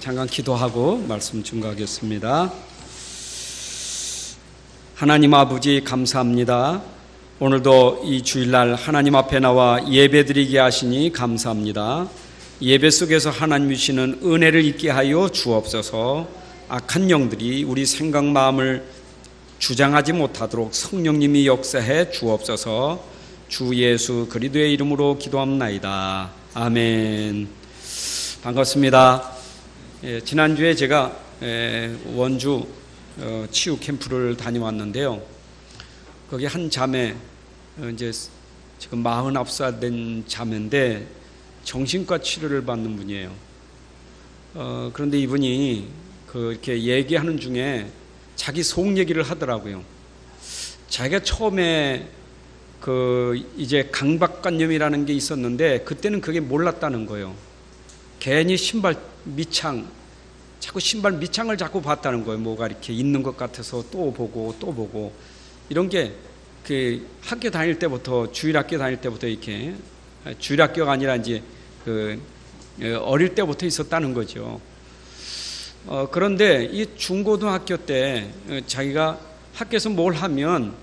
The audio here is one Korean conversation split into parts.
잠깐 기도하고 말씀 증거하겠습니다. 하나님 아버지 감사합니다. 오늘도 이 주일날 하나님 앞에 나와 예배드리게 하시니 감사합니다. 예배 속에서 하나님 주시는 은혜를 잊게 하여 주옵소서. 악한 영들이 우리 생각 마음을 주장하지 못하도록 성령님이 역사해 주옵소서. 주 예수 그리스도의 이름으로 기도합나이다. 아멘. 반갑습니다. 지난주에 제가 원주 치유 캠프를 다녀왔는데요. 거기 한 자매, 이제 지금 49살 된 자매인데 정신과 치료를 받는 분이에요. 그런데 이분이 이렇게 얘기하는 중에 자기 속 얘기를 하더라고요. 자기가 처음에 이제 강박관념이라는 게 있었는데 그때는 그게 몰랐다는 거예요. 괜히 신발 밑창, 자꾸 신발 밑창을 자꾸 봤다는 거예요. 뭐가 이렇게 있는 것 같아서 또 보고 또 보고. 이런 게 학교 다닐 때부터, 주일학교 다닐 때부터 이렇게, 주일학교가 아니라 이제 어릴 때부터 있었다는 거죠. 그런데 이 중고등학교 때 자기가 학교에서 뭘 하면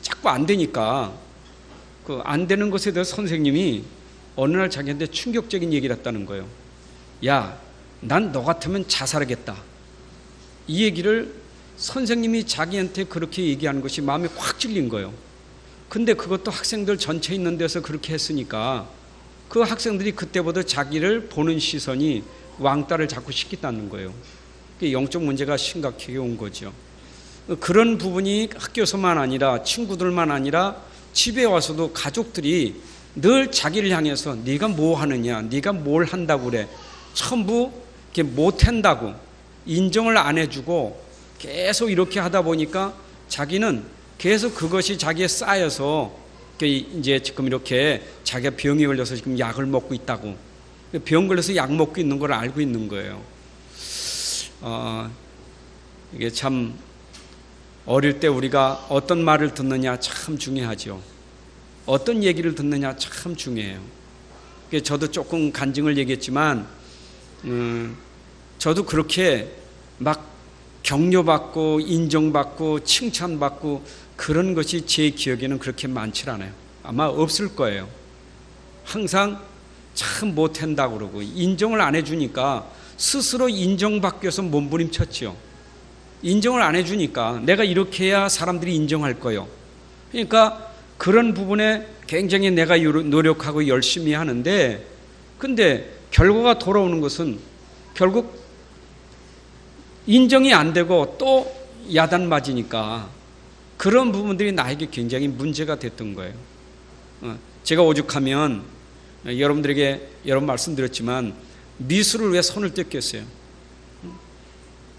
자꾸 안 되니까 안 되는 것에 대해서 선생님이 어느 날 자기한테 충격적인 얘기를 했다는 거예요. 야, 난 너 같으면 자살하겠다. 이 얘기를 선생님이 자기한테 그렇게 얘기하는 것이 마음에 확 찔린 거예요. 근데 그것도 학생들 전체 있는 데서 그렇게 했으니까 그 학생들이 그때보다 자기를 보는 시선이 왕따를 자꾸 시켰다는 거예요. 영적 문제가 심각하게 온 거죠. 그런 부분이 학교에서만 아니라 친구들만 아니라 집에 와서도 가족들이 늘 자기를 향해서 네가 뭐 하느냐, 네가 뭘 한다고 그래, 전부 이렇게 못한다고 인정을 안 해주고 계속 이렇게 하다 보니까 자기는 계속 그것이 자기에 쌓여서 이제 지금 이렇게 자기가 병이 걸려서 지금 약을 먹고 있다고, 병 걸려서 약 먹고 있는 걸 알고 있는 거예요. 이게 참 어릴 때 우리가 어떤 말을 듣느냐 참 중요하죠. 어떤 얘기를 듣느냐 참 중요해요. 저도 조금 간증을 얘기했지만 저도 그렇게 막 격려받고 인정받고 칭찬받고 그런 것이 제 기억에는 그렇게 많지 않아요. 아마 없을 거예요. 항상 참 못한다고 그러고 인정을 안 해주니까 스스로 인정받기 위해서 몸부림쳤죠. 인정을 안 해주니까 내가 이렇게 해야 사람들이 인정할 거예요. 그러니까 그런 부분에 굉장히 내가 노력하고 열심히 하는데, 근데 결과가 돌아오는 것은 결국 인정이 안 되고 또 야단 맞으니까 그런 부분들이 나에게 굉장히 문제가 됐던 거예요. 제가 오죽하면 여러분들에게 여러 번 말씀드렸지만 미술을 왜 손을 뗐겠어요?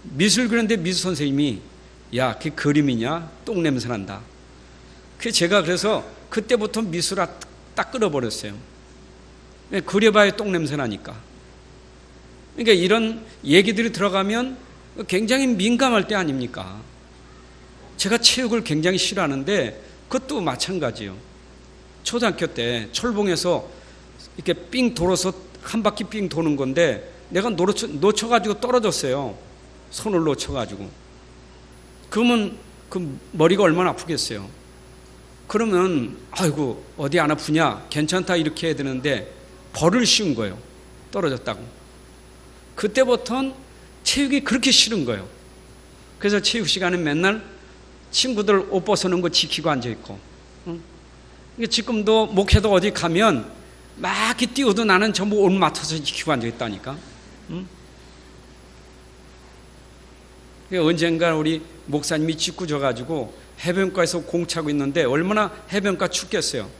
미술 그런데 미술 선생님이 야, 그게 그림이냐? 똥냄새 난다. 그래서 그때부터 미술을 딱 끊어버렸어요. 그려봐야 똥냄새 나니까. 그러니까 이런 얘기들이 들어가면 굉장히 민감할 때 아닙니까? 제가 체육을 굉장히 싫어하는데 그것도 마찬가지예요. 초등학교 때 철봉에서 이렇게 삥 돌아서 한 바퀴 삥 도는 건데 내가 놓쳐가지고 떨어졌어요. 손을 놓쳐가지고. 그러면 그 머리가 얼마나 아프겠어요. 그러면 아이고 어디 안 아프냐, 괜찮다 이렇게 해야 되는데 벌을 씌운 거예요. 떨어졌다고. 그때부터는 체육이 그렇게 싫은 거예요. 그래서 체육 시간에 맨날 친구들 옷 벗어놓은 거 지키고 앉아있고, 지금도 목회도 어디 가면 막 이렇게 뛰어도 나는 전부 옷 맡아서 지키고 앉아있다니까. 언젠가 우리 목사님이 짓궂어가지고 해변가에서 공차고 있는데 얼마나 해변가 춥겠어요.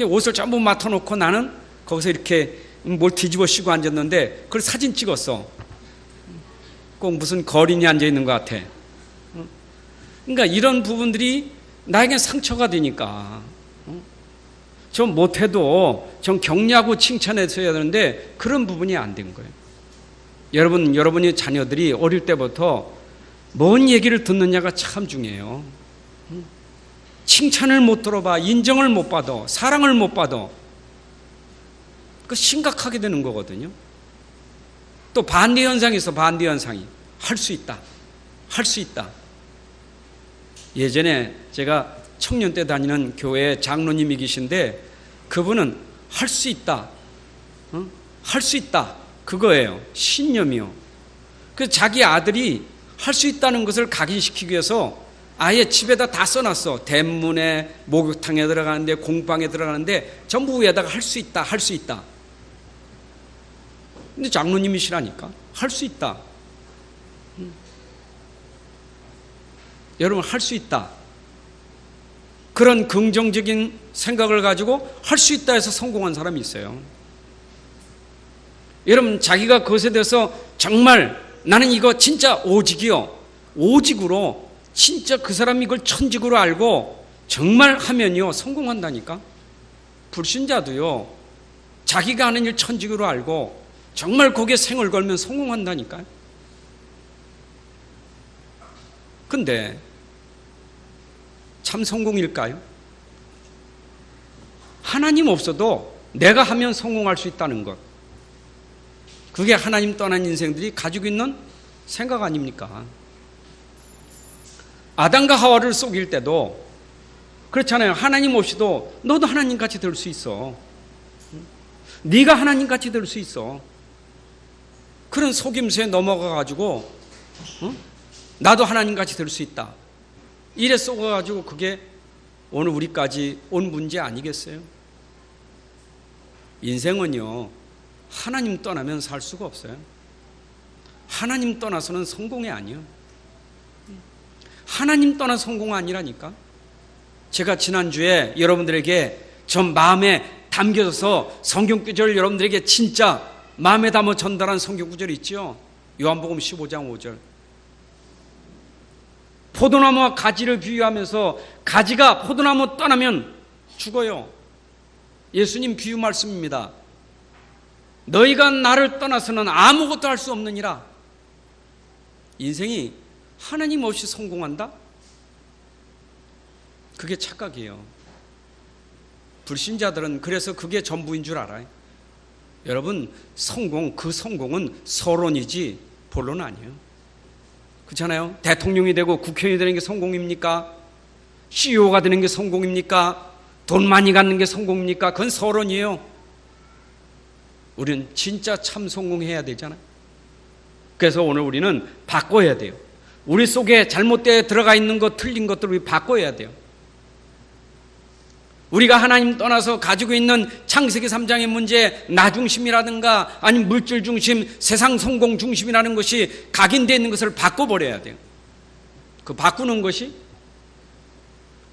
옷을 전부 맡아놓고 나는 거기서 이렇게 뭘 뒤집어 씌고 앉았는데 그걸 사진 찍었어. 꼭 무슨 거린이 앉아있는 것 같아. 그러니까 이런 부분들이 나에게 상처가 되니까 좀 못해도 좀 격려하고 칭찬해줘야 되는데 그런 부분이 안 된 거예요. 여러분의 자녀들이 어릴 때부터 뭔 얘기를 듣느냐가 참 중요해요. 칭찬을 못 들어봐, 인정을 못 받아, 사랑을 못 받아. 그 심각하게 되는 거거든요. 또 반대 현상이 있어. 반대 현상이. 할 수 있다. 할 수 있다. 예전에 제가 청년 때 다니는 교회에 장로님이 계신데 그분은 할 수 있다. 할 수 있다. 그거예요. 신념이요. 그래서 자기 아들이 할 수 있다는 것을 각인시키기 위해서 아예 집에다 다 써놨어. 대문에, 목욕탕에 들어가는데, 공방에 들어가는데 전부 위에다가 할 수 있다. 할 수 있다. 근데 장로님이시라니까 할 수 있다. 여러분 할 수 있다. 그런 긍정적인 생각을 가지고 할 수 있다 해서 성공한 사람이 있어요. 여러분 자기가 그것에 대해서 정말 나는 이거 진짜 오직이요. 오직으로 진짜 그 사람이 이걸 천직으로 알고 정말 하면요 성공한다니까. 불신자도요 자기가 하는 일 천직으로 알고 정말 거기에 생을 걸면 성공한다니까요. 근데 참 성공일까요? 하나님 없어도 내가 하면 성공할 수 있다는 것. 그게 하나님 떠난 인생들이 가지고 있는 생각 아닙니까? 아담과 하와를 속일 때도 그렇잖아요. 하나님 없이도 너도 하나님같이 될 수 있어. 네가 하나님같이 될 수 있어. 그런 속임수에 넘어가가지고 나도 하나님같이 될 수 있다. 이래 쏘가지고 그게 오늘 우리까지 온 문제 아니겠어요? 인생은요 하나님 떠나면 살 수가 없어요. 하나님 떠나서는 성공이 아니에요. 하나님 떠나 성공 아니라니까. 제가 지난주에 여러분들에게 전 마음에 담겨져서 성경 구절 여러분들에게 진짜 마음에 담아 전달한 성경 구절이 있죠. 요한복음 15장 5절. 포도나무와 가지를 비유하면서 가지가 포도나무 떠나면 죽어요. 예수님 비유 말씀입니다. 너희가 나를 떠나서는 아무것도 할 수 없느니라. 인생이 하나님 없이 성공한다? 그게 착각이에요. 불신자들은 그래서 그게 전부인 줄 알아요. 여러분 그 성공은 서론이지 본론 아니에요. 그렇잖아요. 대통령이 되고 국회의원이 되는 게 성공입니까? CEO가 되는 게 성공입니까? 돈 많이 갖는 게 성공입니까? 그건 서론이에요. 우리는 진짜 참 성공해야 되잖아요. 그래서 오늘 우리는 바꿔야 돼요. 우리 속에 잘못되어 들어가 있는 것, 틀린 것들을 우리 바꿔야 돼요. 우리가 하나님 떠나서 가지고 있는 창세기 3장의 문제, 나 중심이라든가 아니면 물질 중심, 세상 성공 중심이라는 것이 각인되어 있는 것을 바꿔버려야 돼요. 그 바꾸는 것이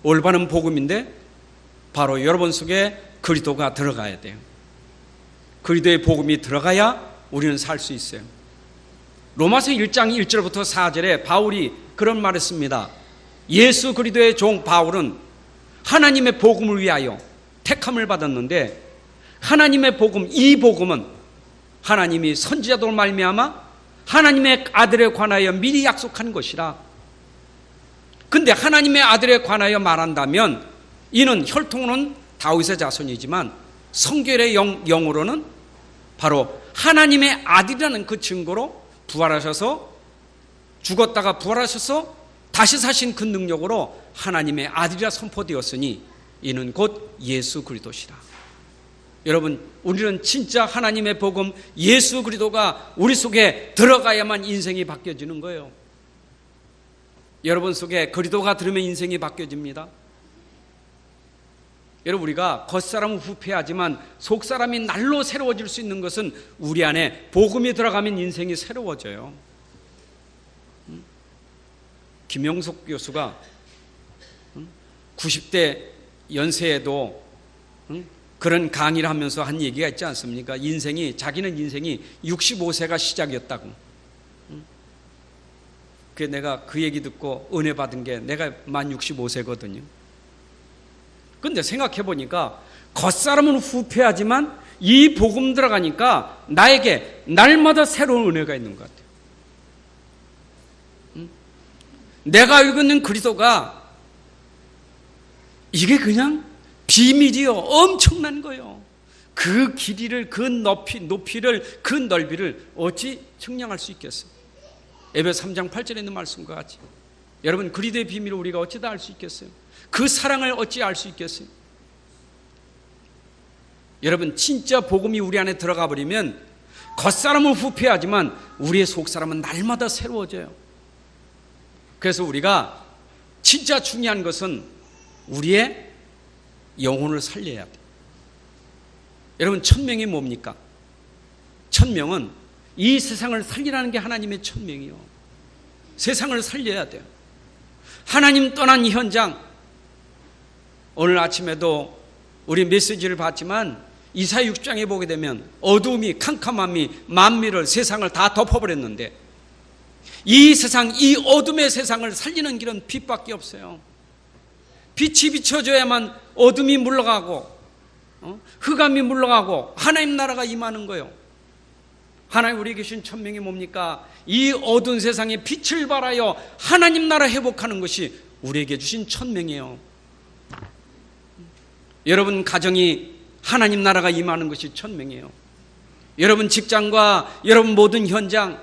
올바른 복음인데 바로 여러분 속에 그리스도가 들어가야 돼요. 그리스도의 복음이 들어가야 우리는 살 수 있어요. 로마서 1장 1절부터 4절에 바울이 그런 말을 했습니다. 예수 그리스도의 종 바울은 하나님의 복음을 위하여 택함을 받았는데 하나님의 복음, 이 복음은 하나님이 선지자들로 말미암아 하나님의 아들에 관하여 미리 약속한 것이라. 근데 하나님의 아들에 관하여 말한다면 이는 혈통으로는 다윗의 자손이지만 성결의 영으로는 바로 하나님의 아들이라는 그 증거로 부활하셔서 죽었다가 부활하셔서 다시 사신 그 능력으로 하나님의 아들이라 선포되었으니 이는 곧 예수 그리스도시라. 여러분 우리는 진짜 하나님의 복음 예수 그리스도가 우리 속에 들어가야만 인생이 바뀌어지는 거예요. 여러분 속에 그리스도가 들으면 인생이 바뀌어집니다. 여러분 우리가 겉사람은 후패하지만 속사람이 날로 새로워질 수 있는 것은 우리 안에 복음이 들어가면 인생이 새로워져요. 김영석 교수가 90대 연세에도 그런 강의를 하면서 한 얘기가 있지 않습니까? 자기는 인생이 65세가 시작이었다고. 그래서 내가 그 얘기 듣고 은혜 받은 게 내가 만 65세거든요. 그런데 생각해 보니까 겉사람은 후패하지만 이 복음 들어가니까 나에게 날마다 새로운 은혜가 있는 것 같아요. 내가 알고 있는 그리스도가 이게 그냥 비밀이요. 엄청난 거예요. 그 길이를, 그 높이를, 그 넓이를 어찌 측량할 수 있겠어요? 에베소 3장 8절에 있는 말씀과 같이. 여러분, 그리스도의 비밀을 우리가 어찌 다 알 수 있겠어요? 그 사랑을 어찌 알 수 있겠어요? 여러분, 진짜 복음이 우리 안에 들어가 버리면 겉사람은 후패하지만 우리의 속사람은 날마다 새로워져요. 그래서 우리가 진짜 중요한 것은 우리의 영혼을 살려야 돼요. 여러분, 천명이 뭡니까? 천명은 이 세상을 살리라는 게 하나님의 천명이요. 세상을 살려야 돼요. 하나님 떠난 현장, 오늘 아침에도 우리 메시지를 봤지만 이사야 6장에 보게 되면 어두움이, 캄캄함이 만미를, 세상을 다 덮어버렸는데 이 세상, 이 어둠의 세상을 살리는 길은 빛밖에 없어요. 빛이 비춰져야만 어둠이 물러가고 흑암이 물러가고 하나님 나라가 임하는 거예요. 하나님 우리에게 주신 천명이 뭡니까? 이 어두운 세상에 빛을 발하여 하나님 나라 회복하는 것이 우리에게 주신 천명이에요. 여러분 가정이 하나님 나라가 임하는 것이 천명이에요. 여러분 직장과 여러분 모든 현장,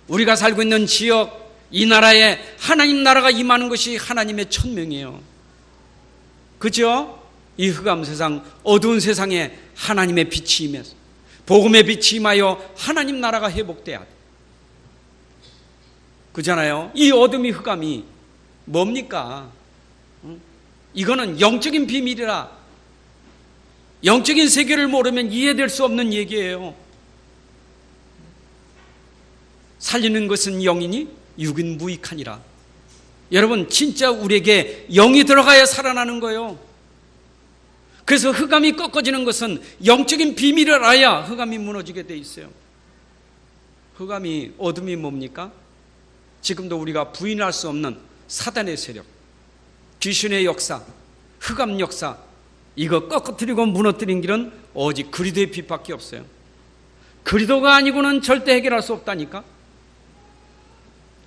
우리가 살고 있는 지역, 이 나라에 하나님 나라가 임하는 것이 하나님의 천명이에요. 그죠? 이 흑암 세상, 어두운 세상에 하나님의 빛이 임해서, 복음의 빛이 임하여 하나님 나라가 회복돼야 돼. 그잖아요. 이 어둠이, 흑암이 뭡니까? 이거는 영적인 비밀이라, 영적인 세계를 모르면 이해될 수 없는 얘기예요. 살리는 것은 영이니 육은 무익하니라. 여러분, 진짜 우리에게 영이 들어가야 살아나는 거예요. 그래서 흑암이 꺾어지는 것은 영적인 비밀을 알아야 흑암이 무너지게 돼 있어요. 흑암이, 어둠이 뭡니까? 지금도 우리가 부인할 수 없는 사단의 세력, 귀신의 역사, 흑암 역사, 이거 꺾어뜨리고 무너뜨린 길은 오직 그리스도의 빛밖에 없어요. 그리스도가 아니고는 절대 해결할 수 없다니까.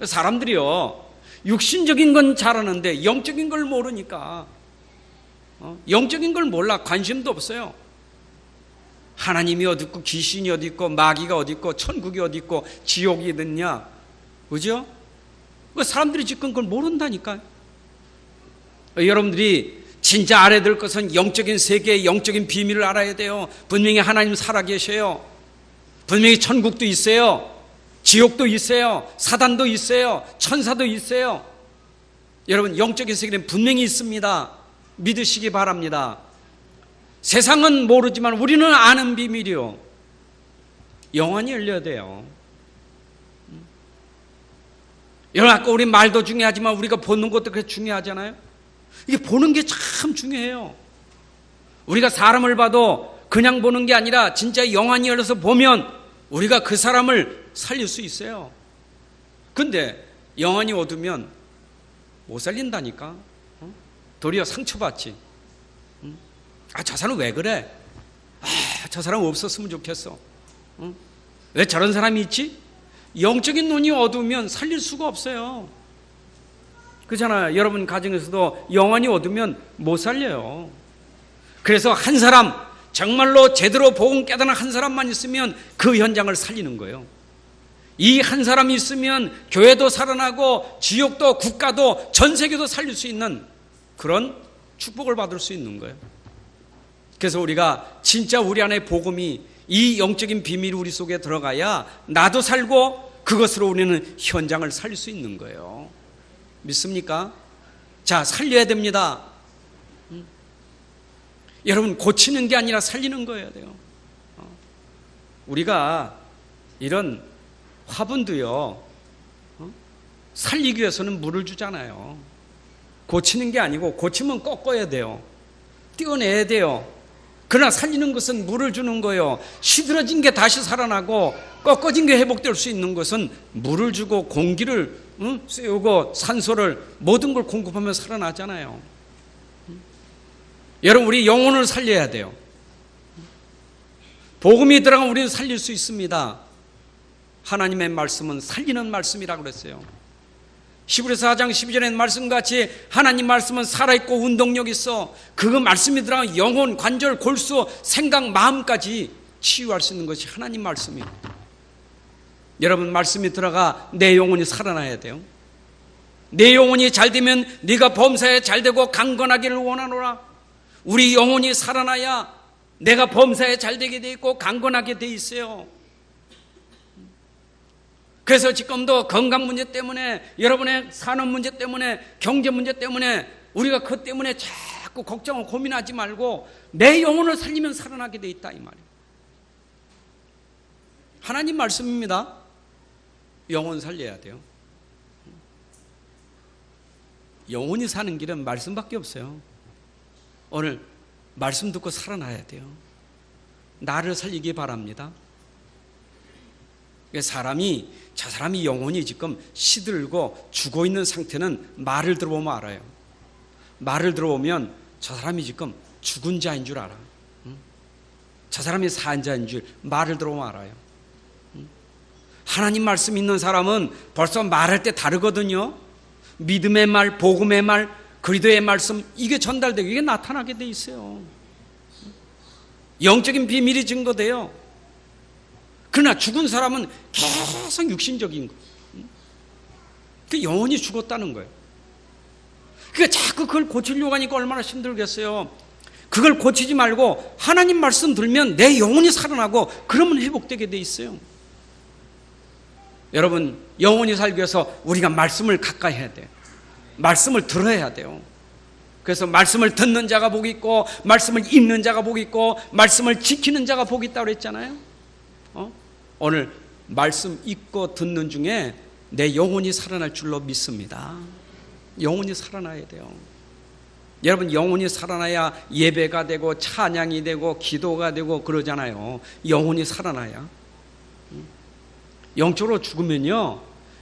사람들이요, 육신적인 건 잘하는데 영적인 걸 모르니까, 영적인 걸 몰라. 관심도 없어요. 하나님이 어디 있고, 귀신이 어디 있고, 마귀가 어디 있고, 천국이 어디 있고, 지옥이 어딨냐, 그죠? 사람들이 지금 그걸 모른다니까요. 여러분들이 진짜 알아야 될 것은 영적인 세계의 영적인 비밀을 알아야 돼요. 분명히 하나님 살아계셔요. 분명히 천국도 있어요. 지옥도 있어요. 사단도 있어요. 천사도 있어요. 여러분, 영적인 세계는 분명히 있습니다. 믿으시기 바랍니다. 세상은 모르지만 우리는 아는 비밀이요. 영안이 열려야 돼요. 여러분, 아까 우리 말도 중요하지만 우리가 보는 것도 그렇게 중요하잖아요. 이게 보는 게 참 중요해요. 우리가 사람을 봐도 그냥 보는 게 아니라 진짜 영안이 열려서 보면 우리가 그 사람을 살릴 수 있어요. 근데 영안이 어두면 못 살린다니까. 도리어 상처받지. 저 사람 왜 그래? 저 사람 없었으면 좋겠어. 왜 저런 사람이 있지? 영적인 눈이 어두우면 살릴 수가 없어요. 그렇잖아요. 여러분 가정에서도 영안이 어두면 못 살려요. 그래서 한 사람, 정말로 제대로 복음 깨닫는 한 사람만 있으면 그 현장을 살리는 거예요. 이 한 사람이 있으면 교회도 살아나고 지역도 국가도 전 세계도 살릴 수 있는 그런 축복을 받을 수 있는 거예요. 그래서 우리가 진짜 우리 안에 복음이, 이 영적인 비밀이 우리 속에 들어가야 나도 살고 그것으로 우리는 현장을 살릴 수 있는 거예요. 믿습니까? 자, 살려야 됩니다. 여러분, 고치는 게 아니라 살리는 거여야 돼요. 우리가 이런 화분도요, 살리기 위해서는 물을 주잖아요. 고치는 게 아니고, 고치면 꺾어야 돼요. 떼어내야 돼요. 그러나 살리는 것은 물을 주는 거예요. 시들어진 게 다시 살아나고 꺾어진 게 회복될 수 있는 것은 물을 주고 공기를 쐬우고 산소를, 모든 걸 공급하면 살아나잖아요. 여러분, 우리 영혼을 살려야 돼요. 복음이 들어가면 우리는 살릴 수 있습니다. 하나님의 말씀은 살리는 말씀이라고 그랬어요. 히브리서 4장 12절의 말씀같이 하나님 말씀은 살아있고 운동력 있어. 그 말씀이 들어가면 영혼, 관절, 골수, 생각, 마음까지 치유할 수 있는 것이 하나님 말씀이에요. 여러분, 말씀이 들어가 내 영혼이 살아나야 돼요. 내 영혼이 잘되면 네가 범사에 잘되고 강건하기를 원하노라. 우리 영혼이 살아나야 내가 범사에 잘되게 돼 있고 강건하게 돼 있어요. 그래서 지금도 건강 문제 때문에, 여러분의 산업 문제 때문에, 경제 문제 때문에 우리가 그것 때문에 자꾸 걱정하고 고민하지 말고 내 영혼을 살리면 살아나게 돼 있다, 이 말이에요. 하나님 말씀입니다. 영혼 살려야 돼요. 영혼이 사는 길은 말씀밖에 없어요. 오늘 말씀 듣고 살아나야 돼요. 나를 살리기 바랍니다. 저 사람이 영혼이 지금 시들고 죽어 있는 상태는 말을 들어보면 알아요. 말을 들어보면 저 사람이 지금 죽은 자인 줄 알아. 저 사람이 산 자인 줄 말을 들어보면 알아요. 하나님 말씀 있는 사람은 벌써 말할 때 다르거든요. 믿음의 말, 복음의 말, 그리스도의 말씀, 이게 전달되고 이게 나타나게 돼 있어요. 영적인 비밀이 증거돼요. 그러나 죽은 사람은 계속 육신적인 거. 그 영혼이 죽었다는 거예요. 그러니까 자꾸 그걸 고치려고 하니까 얼마나 힘들겠어요. 그걸 고치지 말고 하나님 말씀 들면 내 영혼이 살아나고 그러면 회복되게 돼 있어요. 여러분, 영혼이 살기 위해서 우리가 말씀을 가까이 해야 돼요. 말씀을 들어야 돼요. 그래서 말씀을 듣는 자가 복이 있고 말씀을 읽는 자가 복이 있고 말씀을 지키는 자가 복이 있다고 그랬잖아요. 오늘 말씀 읽고 듣는 중에 내 영혼이 살아날 줄로 믿습니다. 영혼이 살아나야 돼요. 여러분, 영혼이 살아나야 예배가 되고 찬양이 되고 기도가 되고 그러잖아요. 영혼이 살아나야. 영적으로 죽으면요,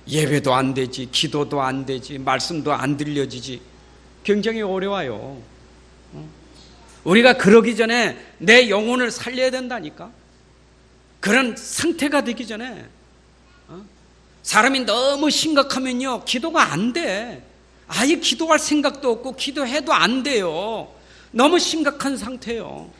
예배도 안 되지, 기도도 안 되지, 말씀도 안 들려지지. 굉장히 어려워요. 우리가 그러기 전에 내 영혼을 살려야 된다니까. 그런 상태가 되기 전에. 사람이 너무 심각하면요, 기도가 안 돼. 아예 기도할 생각도 없고 기도해도 안 돼요. 너무 심각한 상태예요.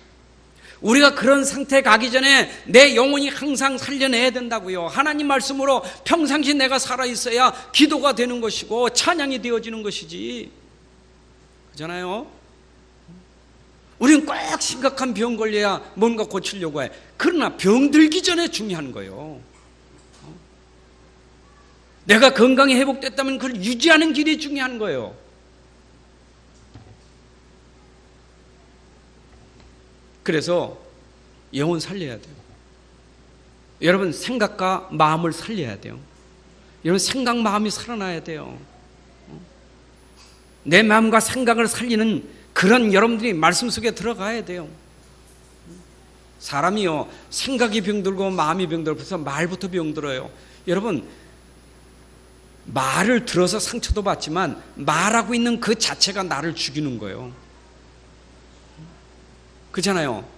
우리가 그런 상태에 가기 전에 내 영혼이 항상 살려내야 된다고요. 하나님 말씀으로 평상시 내가 살아있어야 기도가 되는 것이고 찬양이 되어지는 것이지. 그렇잖아요. 우리는 꼭 심각한 병 걸려야 뭔가 고치려고 해. 그러나 병 들기 전에 중요한 거예요. 내가 건강이 회복됐다면 그걸 유지하는 길이 중요한 거예요. 그래서 영혼 살려야 돼요. 여러분, 생각과 마음을 살려야 돼요. 여러분, 생각, 마음이 살아나야 돼요. 내 마음과 생각을 살리는 그런 여러분들이 말씀 속에 들어가야 돼요. 사람이요, 생각이 병들고 마음이 병들고 벌써 말부터 병들어요. 여러분, 말을 들어서 상처도 받지만 말하고 있는 그 자체가 나를 죽이는 거예요. 그렇잖아요.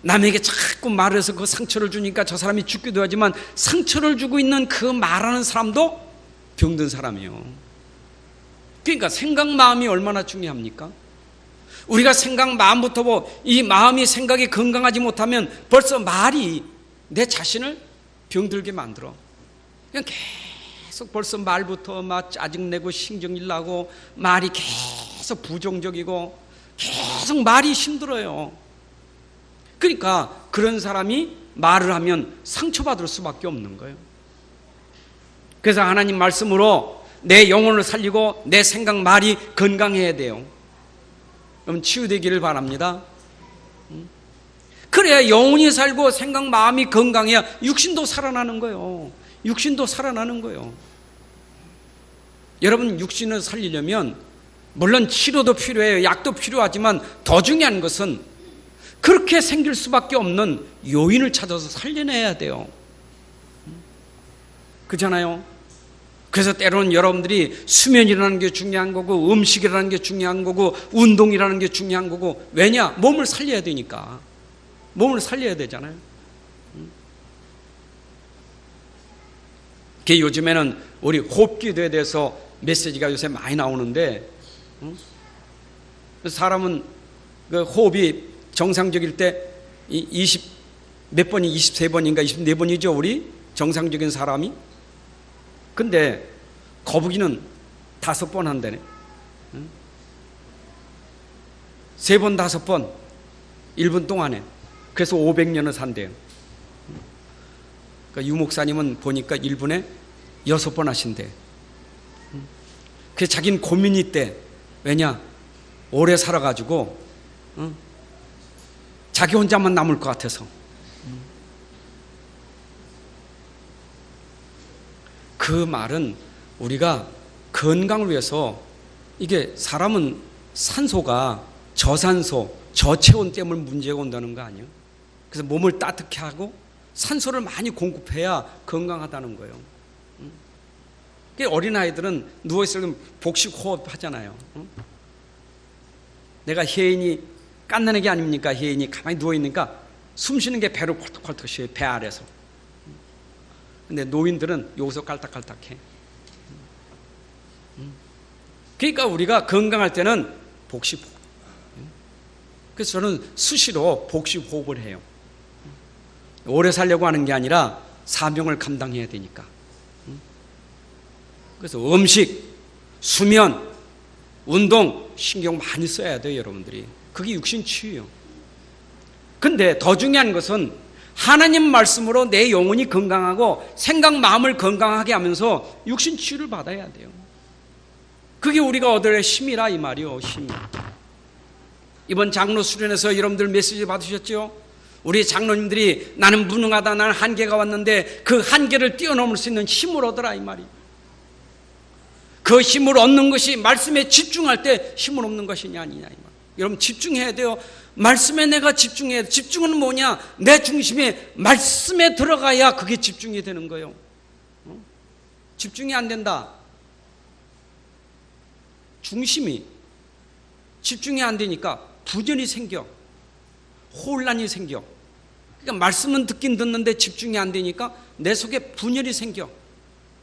남에게 자꾸 말해서 그 상처를 주니까 저 사람이 죽기도 하지만 상처를 주고 있는 그 말하는 사람도 병든 사람이에요. 그러니까 생각, 마음이 얼마나 중요합니까? 우리가 생각, 마음부터 이 마음이 생각이 건강하지 못하면 벌써 말이 내 자신을 병들게 만들어. 그냥 계속 벌써 말부터 막 짜증내고 신경질 나고 말이 계속 부정적이고 계속 말이 힘들어요. 그러니까 그런 사람이 말을 하면 상처받을 수밖에 없는 거예요. 그래서 하나님 말씀으로 내 영혼을 살리고 내 생각, 말이 건강해야 돼요. 그럼 치유되기를 바랍니다. 그래야 영혼이 살고 생각, 마음이 건강해야 육신도 살아나는 거예요. 육신도 살아나는 거예요. 여러분, 육신을 살리려면 물론 치료도 필요해요. 약도 필요하지만 더 중요한 것은 그렇게 생길 수밖에 없는 요인을 찾아서 살려내야 돼요. 그렇잖아요. 그래서 때로는 여러분들이 수면이라는 게 중요한 거고 음식이라는 게 중요한 거고 운동이라는 게 중요한 거고, 왜냐? 몸을 살려야 되니까. 몸을 살려야 되잖아요. 요즘에는 우리 호흡기도에 대해서 메시지가 요새 많이 나오는데, 사람은 그 호흡이 정상적일 때 20몇 번이 23번인가 24번이죠, 우리 정상적인 사람이. 근데 거북이는 5번 한다네. 3번, 5번, 1분 동안에. 그래서 500년을 산대요. 그러니까 유 목사님은 보니까 1분에 6번 하신대. 그래서 자기는 고민이 있대. 왜냐? 오래 살아가지고 자기 혼자만 남을 것 같아서. 그 말은 우리가 건강을 위해서, 이게 사람은 산소가 저산소, 저체온 때문에 문제가 온다는 거 아니에요? 그래서 몸을 따뜻하게 하고 산소를 많이 공급해야 건강하다는 거예요. 어린아이들은 누워있으면 복식호흡 하잖아요. 내가 혜인이 깐나는 게 아닙니까? 혜인이 가만히 누워있으니까 숨 쉬는 게 배로 콜떡콜떡 쉬어요, 배 아래서. 근데 노인들은 여기서 깔딱깔딱해. 그러니까 우리가 건강할 때는 복식호흡. 그래서 저는 수시로 복식호흡을 해요. 오래 살려고 하는 게 아니라 사명을 감당해야 되니까. 그래서 음식, 수면, 운동 신경 많이 써야 돼요, 여러분들이. 그게 육신 치유예요. 근데 더 중요한 것은 하나님 말씀으로 내 영혼이 건강하고 생각, 마음을 건강하게 하면서 육신 치유를 받아야 돼요. 그게 우리가 얻을 힘이라 이 말이요, 힘. 이번 장로 수련회에서 여러분들 메시지 받으셨죠? 우리 장로님들이 나는 무능하다, 나는 한계가 왔는데 그 한계를 뛰어넘을 수 있는 힘을 얻으라 이 말이에요. 그 힘을 얻는 것이 말씀에 집중할 때 힘을 얻는 것이냐 아니냐 이 말. 여러분 집중해야 돼요. 말씀에 내가 집중해야 돼. 집중은 뭐냐? 내 중심이 말씀에 들어가야 그게 집중이 되는 거예요. 집중이 안 된다. 중심이 집중이 안 되니까 부전이 생겨. 혼란이 생겨. 그러니까 말씀은 듣긴 듣는데 집중이 안 되니까 내 속에 분열이 생겨.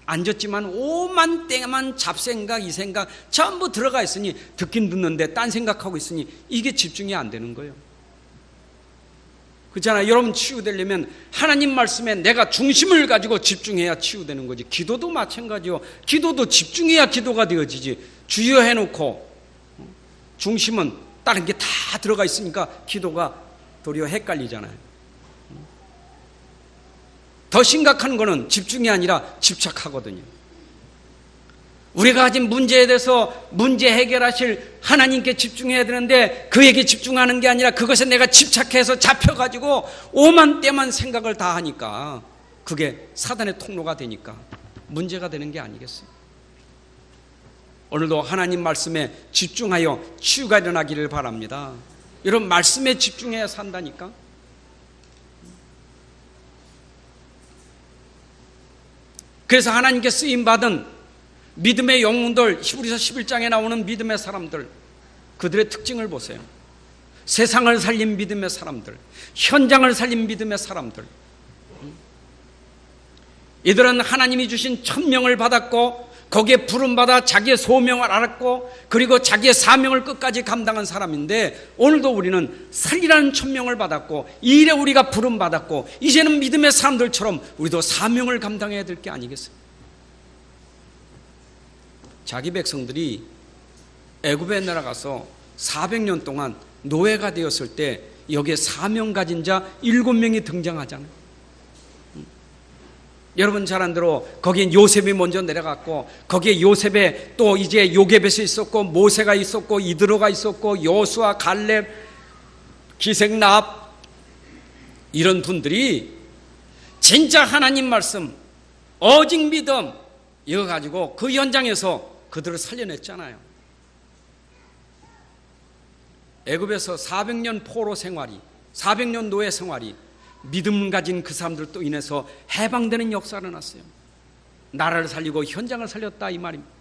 앉았지만 오만 땡만 잡생각, 이 생각 전부 들어가 있으니 듣긴 듣는데 딴 생각하고 있으니 이게 집중이 안 되는 거예요. 그렇잖아요. 여러분 치유되려면 하나님 말씀에 내가 중심을 가지고 집중해야 치유되는 거지. 기도도 마찬가지요. 기도도 집중해야 기도가 되어지지. 주여 해놓고 중심은 다른 게 다 들어가 있으니까 기도가 도리어 헷갈리잖아요. 더 심각한 거는 집중이 아니라 집착하거든요. 우리가 가진 문제에 대해서 문제 해결하실 하나님께 집중해야 되는데 그에게 집중하는 게 아니라 그것에 내가 집착해서 잡혀가지고 오만 때만 생각을 다 하니까 그게 사단의 통로가 되니까 문제가 되는 게 아니겠어요? 오늘도 하나님 말씀에 집중하여 치유가 일어나기를 바랍니다. 여러분 말씀에 집중해야 산다니까. 그래서 하나님께 쓰임받은 믿음의 영웅들, 히브리서 11장에 나오는 믿음의 사람들, 그들의 특징을 보세요. 세상을 살린 믿음의 사람들, 현장을 살린 믿음의 사람들. 이들은 하나님이 주신 천명을 받았고 거기에 부름받아 자기의 소명을 알았고 그리고 자기의 사명을 끝까지 감당한 사람인데 오늘도 우리는 살리라는 천명을 받았고 이 일에 우리가 부름받았고 이제는 믿음의 사람들처럼 우리도 사명을 감당해야 될 게 아니겠어요? 자기 백성들이 애굽에 내려가서 400년 동안 노예가 되었을 때 여기에 사명 가진 자 7명이 등장하잖아요. 여러분 잘 안 들어 거기에 요셉이 먼저 내려갔고 거기에 요셉에 또 이제 요게벳이 있었고 모세가 있었고 이드로가 있었고 여수아 갈렙 기생납 이런 분들이 진짜 하나님 말씀 오직 믿음 이거 가지고 그 현장에서 그들을 살려냈잖아요. 애굽에서 400년 포로 생활이 400년 노예 생활이 믿음 가진 그 사람들도 인해서 해방되는 역사가 일어났어요. 나라를 살리고 현장을 살렸다 이 말입니다.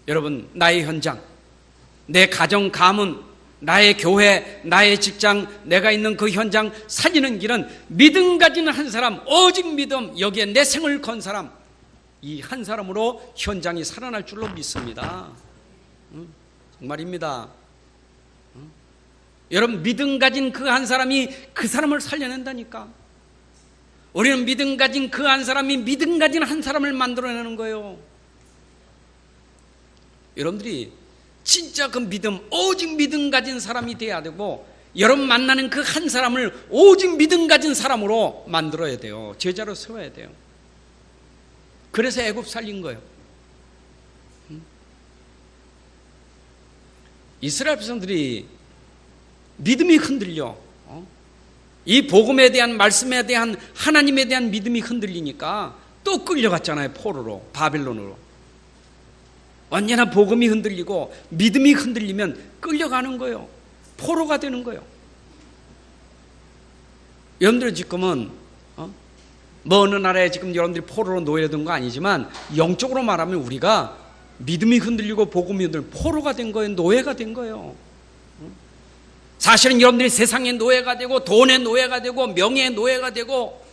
여러분 나의 현장, 내 가정, 가문, 나의 교회, 나의 직장, 내가 있는 그 현장 살리는 길은 믿음 가진 한 사람, 오직 믿음, 여기에 내 생을 건 사람, 이 한 사람으로 현장이 살아날 줄로 믿습니다. 정말입니다. 여러분, 믿음 가진 그 한 사람이 그 사람을 살려낸다니까. 우리는 믿음 가진 그 한 사람이 믿음 가진 한 사람을 만들어내는 거예요. 여러분들이 진짜 그 믿음, 오직 믿음 가진 사람이 돼야 되고, 여러분 만나는 그 한 사람을 오직 믿음 가진 사람으로 만들어야 돼요. 제자로 세워야 돼요. 그래서 애굽 살린 거예요. 이스라엘 백성들이 믿음이 흔들려. 이 복음에 대한, 말씀에 대한, 하나님에 대한 믿음이 흔들리니까 또 끌려갔잖아요. 포로로, 바벨론으로. 언제나 복음이 흔들리고 믿음이 흔들리면 끌려가는 거예요. 포로가 되는 거예요. 여러분들 지금은 뭐 어느 나라에 지금 여러분들이 포로로 노예된 거 아니지만, 영적으로 말하면 우리가 믿음이 흔들리고 복음이 흔들리고 포로가 된 거예요. 노예가 된 거예요. 사실은 여러분들이 세상의 노예가 되고, 돈의 노예가 되고, 명예의 노예가 되고,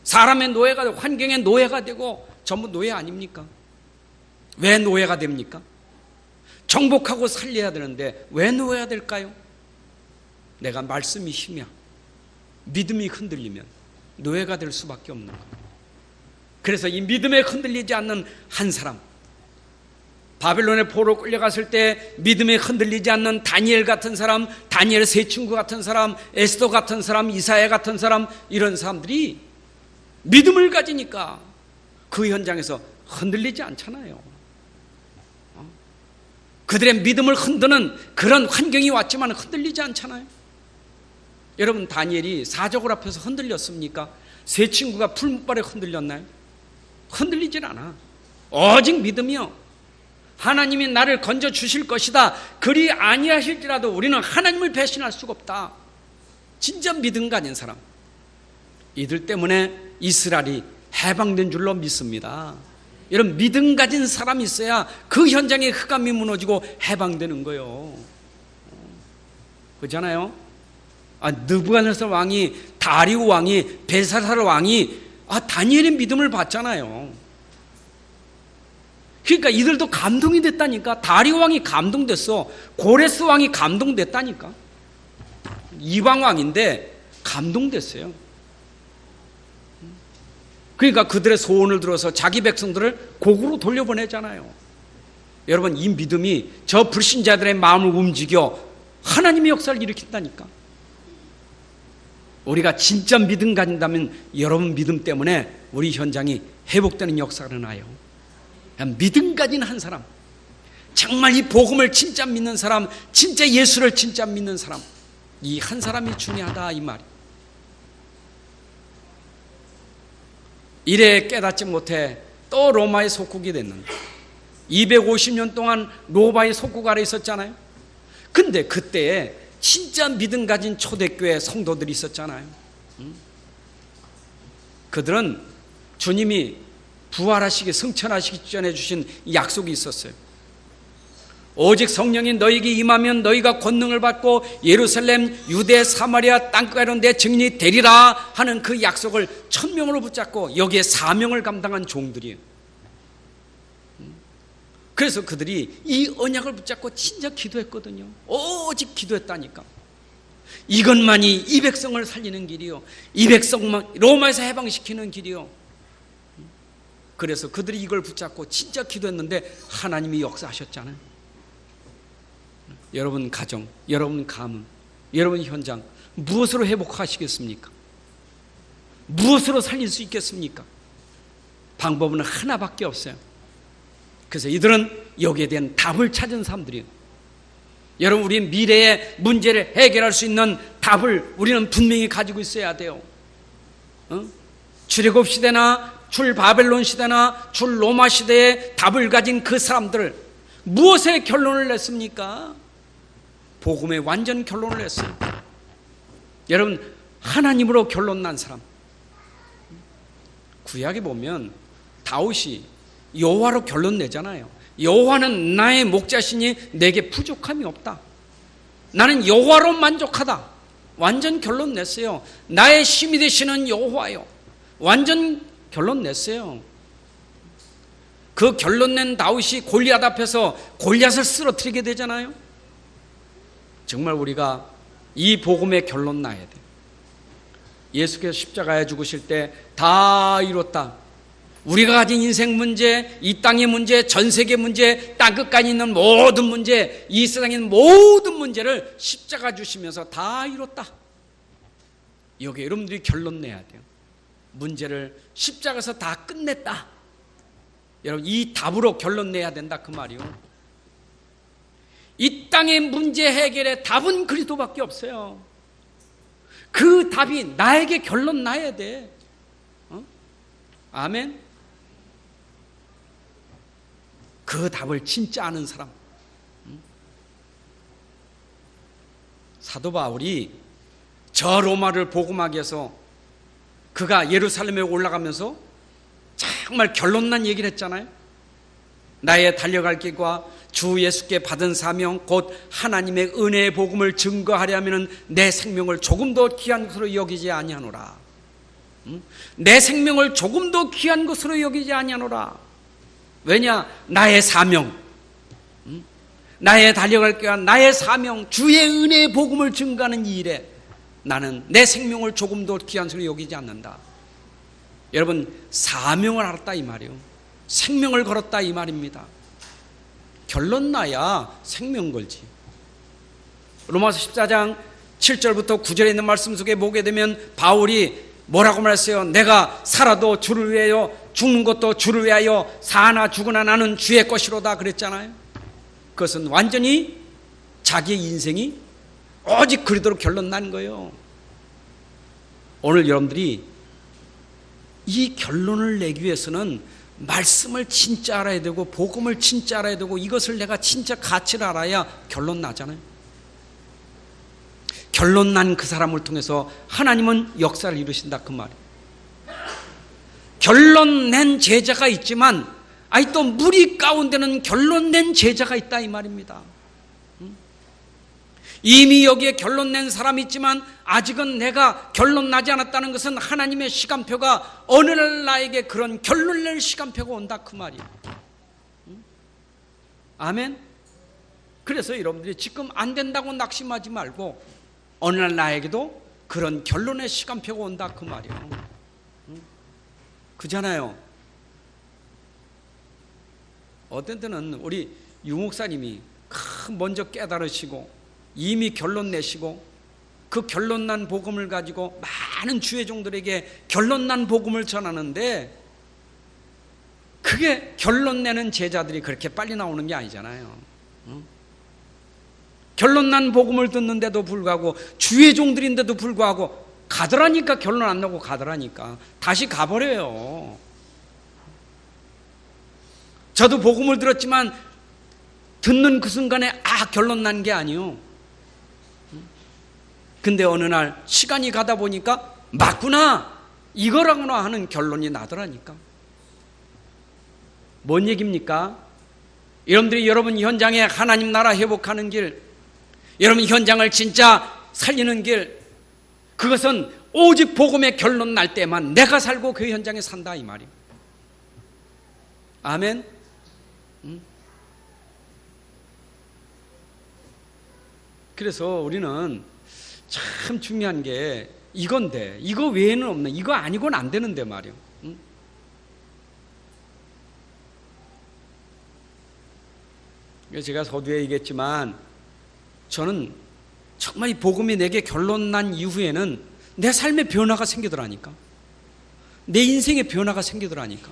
사람의 노예가 되고, 환경의 노예가 되고, 전부 노예 아닙니까? 왜 노예가 됩니까? 정복하고 살려야 되는데 왜 노예가 될까요? 내가 말씀이 힘이야, 믿음이 흔들리면 노예가 될 수밖에 없는 거예요. 그래서 이 믿음에 흔들리지 않는 한 사람, 바벨론의 포로 끌려갔을 때 믿음에 흔들리지 않는 다니엘 같은 사람, 다니엘 세 친구 같은 사람, 에스더 같은 사람, 이사야 같은 사람, 이런 사람들이 믿음을 가지니까 그 현장에서 흔들리지 않잖아요. 그들의 믿음을 흔드는 그런 환경이 왔지만 흔들리지 않잖아요. 여러분, 다니엘이 사족을 앞에서 흔들렸습니까? 세 친구가 풀무발에 흔들렸나요? 흔들리질 않아. 오직 믿음이요, 하나님이 나를 건져 주실 것이다, 그리 아니하실지라도 우리는 하나님을 배신할 수가 없다. 진짜 믿음 가진 사람, 이들 때문에 이스라엘이 해방된 줄로 믿습니다. 여러분, 믿음 가진 사람이 있어야 그 현장에 흑암이 무너지고 해방되는 거예요. 그렇잖아요? 느부갓네살 왕이, 다리우 왕이, 벨사살 왕이 다니엘의 믿음을 봤잖아요. 그러니까 이들도 감동이 됐다니까. 다리우 왕이 감동됐어. 고레스 왕이 감동됐다니까. 이방 왕인데 감동됐어요. 그러니까 그들의 소원을 들어서 자기 백성들을 고국으로 돌려보내잖아요. 여러분, 이 믿음이 저 불신자들의 마음을 움직여 하나님의 역사를 일으킨다니까. 우리가 진짜 믿음 가진다면 여러분 믿음 때문에 우리 현장이 회복되는 역사가 일어나요. 믿음 가진 한 사람, 정말 이 복음을 진짜 믿는 사람, 진짜 예수를 진짜 믿는 사람, 이 한 사람이 중요하다, 이 말이. 이래 깨닫지 못해 또 로마의 속국이 됐는데, 250년 동안 로마의 속국 아래 있었잖아요. 근데 그때에 진짜 믿음 가진 초대교회 성도들이 있었잖아요. 그들은 주님이 부활하시기, 승천하시기 전에 주신 약속이 있었어요. 오직 성령이 너희에게 임하면 너희가 권능을 받고 예루살렘, 유대, 사마리아 땅끝까지 내 증인이 되리라 하는 그 약속을 1000명으로 붙잡고 여기에 사명을 감당한 종들이에요. 그래서 그들이 이 언약을 붙잡고 진짜 기도했거든요. 오직 기도했다니까. 이것만이 이 백성을 살리는 길이요, 이 백성만 로마에서 해방시키는 길이요. 그래서 그들이 이걸 붙잡고 진짜 기도했는데 하나님이 역사하셨잖아요. 여러분 가정, 여러분 가문, 여러분 현장 무엇으로 회복하시겠습니까? 무엇으로 살릴 수 있겠습니까? 방법은 하나밖에 없어요. 그래서 이들은 여기에 대한 답을 찾은 사람들이에요. 여러분, 우리 미래의 문제를 해결할 수 있는 답을 우리는 분명히 가지고 있어야 돼요. 출애굽 시대나 출 바벨론 시대나 출 로마 시대에 답을 가진 그 사람들, 무엇에 결론을 냈습니까? 복음의 완전 결론을 냈어요. 여러분, 하나님으로 결론 난 사람. 구약에 보면 다윗이 여호와로 결론 내잖아요. 여호와는 나의 목자시니 내게 부족함이 없다. 나는 여호와로 만족하다. 완전 결론 냈어요. 나의 힘이 되시는 여호와요. 완전 결론 냈어요. 그 결론 낸 다윗이 골리앗 앞에서 골리앗을 쓰러뜨리게 되잖아요. 정말 우리가 이 복음의 결론 나야 돼요. 예수께서 십자가에 죽으실 때 다 이뤘다. 우리가 가진 인생 문제, 이 땅의 문제, 전 세계 문제, 땅 끝까지 있는 모든 문제, 이 세상에 있는 모든 문제를 십자가 주시면서 다 이뤘다. 여기에 여러분들이 결론 내야 돼요. 문제를 십자가에서 다 끝냈다. 여러분, 이 답으로 결론 내야 된다 그 말이요. 이 땅의 문제 해결의 답은 그리스도밖에 없어요. 그 답이 나에게 결론 나야 돼. 아멘. 그 답을 진짜 아는 사람. 사도 바울이 저 로마를 복음하기 위해서 그가 예루살렘에 올라가면서 정말 결론난 얘기를 했잖아요. 나의 달려갈 길과 주 예수께 받은 사명 곧 하나님의 은혜의 복음을 증거하려면 내 생명을 조금 더 귀한 것으로 여기지 아니하노라. 내 생명을 조금 더 귀한 것으로 여기지 아니하노라. 왜냐? 나의 사명, 나의 달려갈 길과 나의 사명, 주의 은혜의 복음을 증거하는 이 일에 나는 내 생명을 조금 더 귀한 것으로 여기지 않는다. 여러분, 사명을 알았다 이 말이에요. 생명을 걸었다 이 말입니다. 결론 나야 생명 걸지. 로마서 14장 7절부터 9절에 있는 말씀 속에 보게 되면 바울이 뭐라고 말했어요? 내가 살아도 주를 위하여 죽는 것도 주를 위하여 사나 죽으나 나는 주의 것이로다 그랬잖아요. 그것은 완전히 자기의 인생이 오직 그리도로 결론 난 거예요. 오늘 여러분들이 이 결론을 내기 위해서는 말씀을 진짜 알아야 되고 복음을 진짜 알아야 되고 이것을 내가 진짜 가치를 알아야 결론 나잖아요. 결론 난 그 사람을 통해서 하나님은 역사를 이루신다 그 말이에요. 결론 낸 제자가 있지만 또 무리 가운데는 결론 낸 제자가 있다 이 말입니다. 이미 여기에 결론 낸 사람이 있지만 아직은 내가 결론 나지 않았다는 것은 하나님의 시간표가 어느 날 나에게 그런 결론 낼 시간표가 온다 그 말이에요. 아멘. 그래서 여러분들이 지금 안 된다고 낙심하지 말고 어느 날 나에게도 그런 결론의 시간표가 온다 그 말이에요. 그잖아요. 어떤 때는 우리 유 목사님이 먼저 깨달으시고 이미 결론 내시고 그 결론 난 복음을 가지고 많은 주의 종들에게 결론 난 복음을 전하는데 그게 결론 내는 제자들이 그렇게 빨리 나오는 게 아니잖아요. 결론 난 복음을 듣는데도 불구하고 주의 종들인데도 불구하고 가더라니까 결론 안 나고 가더라니까 다시 가버려요. 저도 복음을 들었지만 듣는 그 순간에 결론 난 게 아니요. 근데 어느 날 시간이 가다 보니까 맞구나 이거라구나 하는 결론이 나더라니까. 뭔 얘기입니까? 여러분들이 여러분 현장에 하나님 나라 회복하는 길, 여러분 현장을 진짜 살리는 길, 그것은 오직 복음의 결론 날 때만 내가 살고 그 현장에 산다 이 말이에요. 아멘. 그래서 우리는 참 중요한 게 이건데 이거 외에는 없는, 이거 아니고는 안 되는데 말이에요. 제가 서두에 얘기했지만 저는 정말 이 복음이 내게 결론 난 이후에는 내 삶에 변화가 생기더라니까. 내 인생에 변화가 생기더라니까.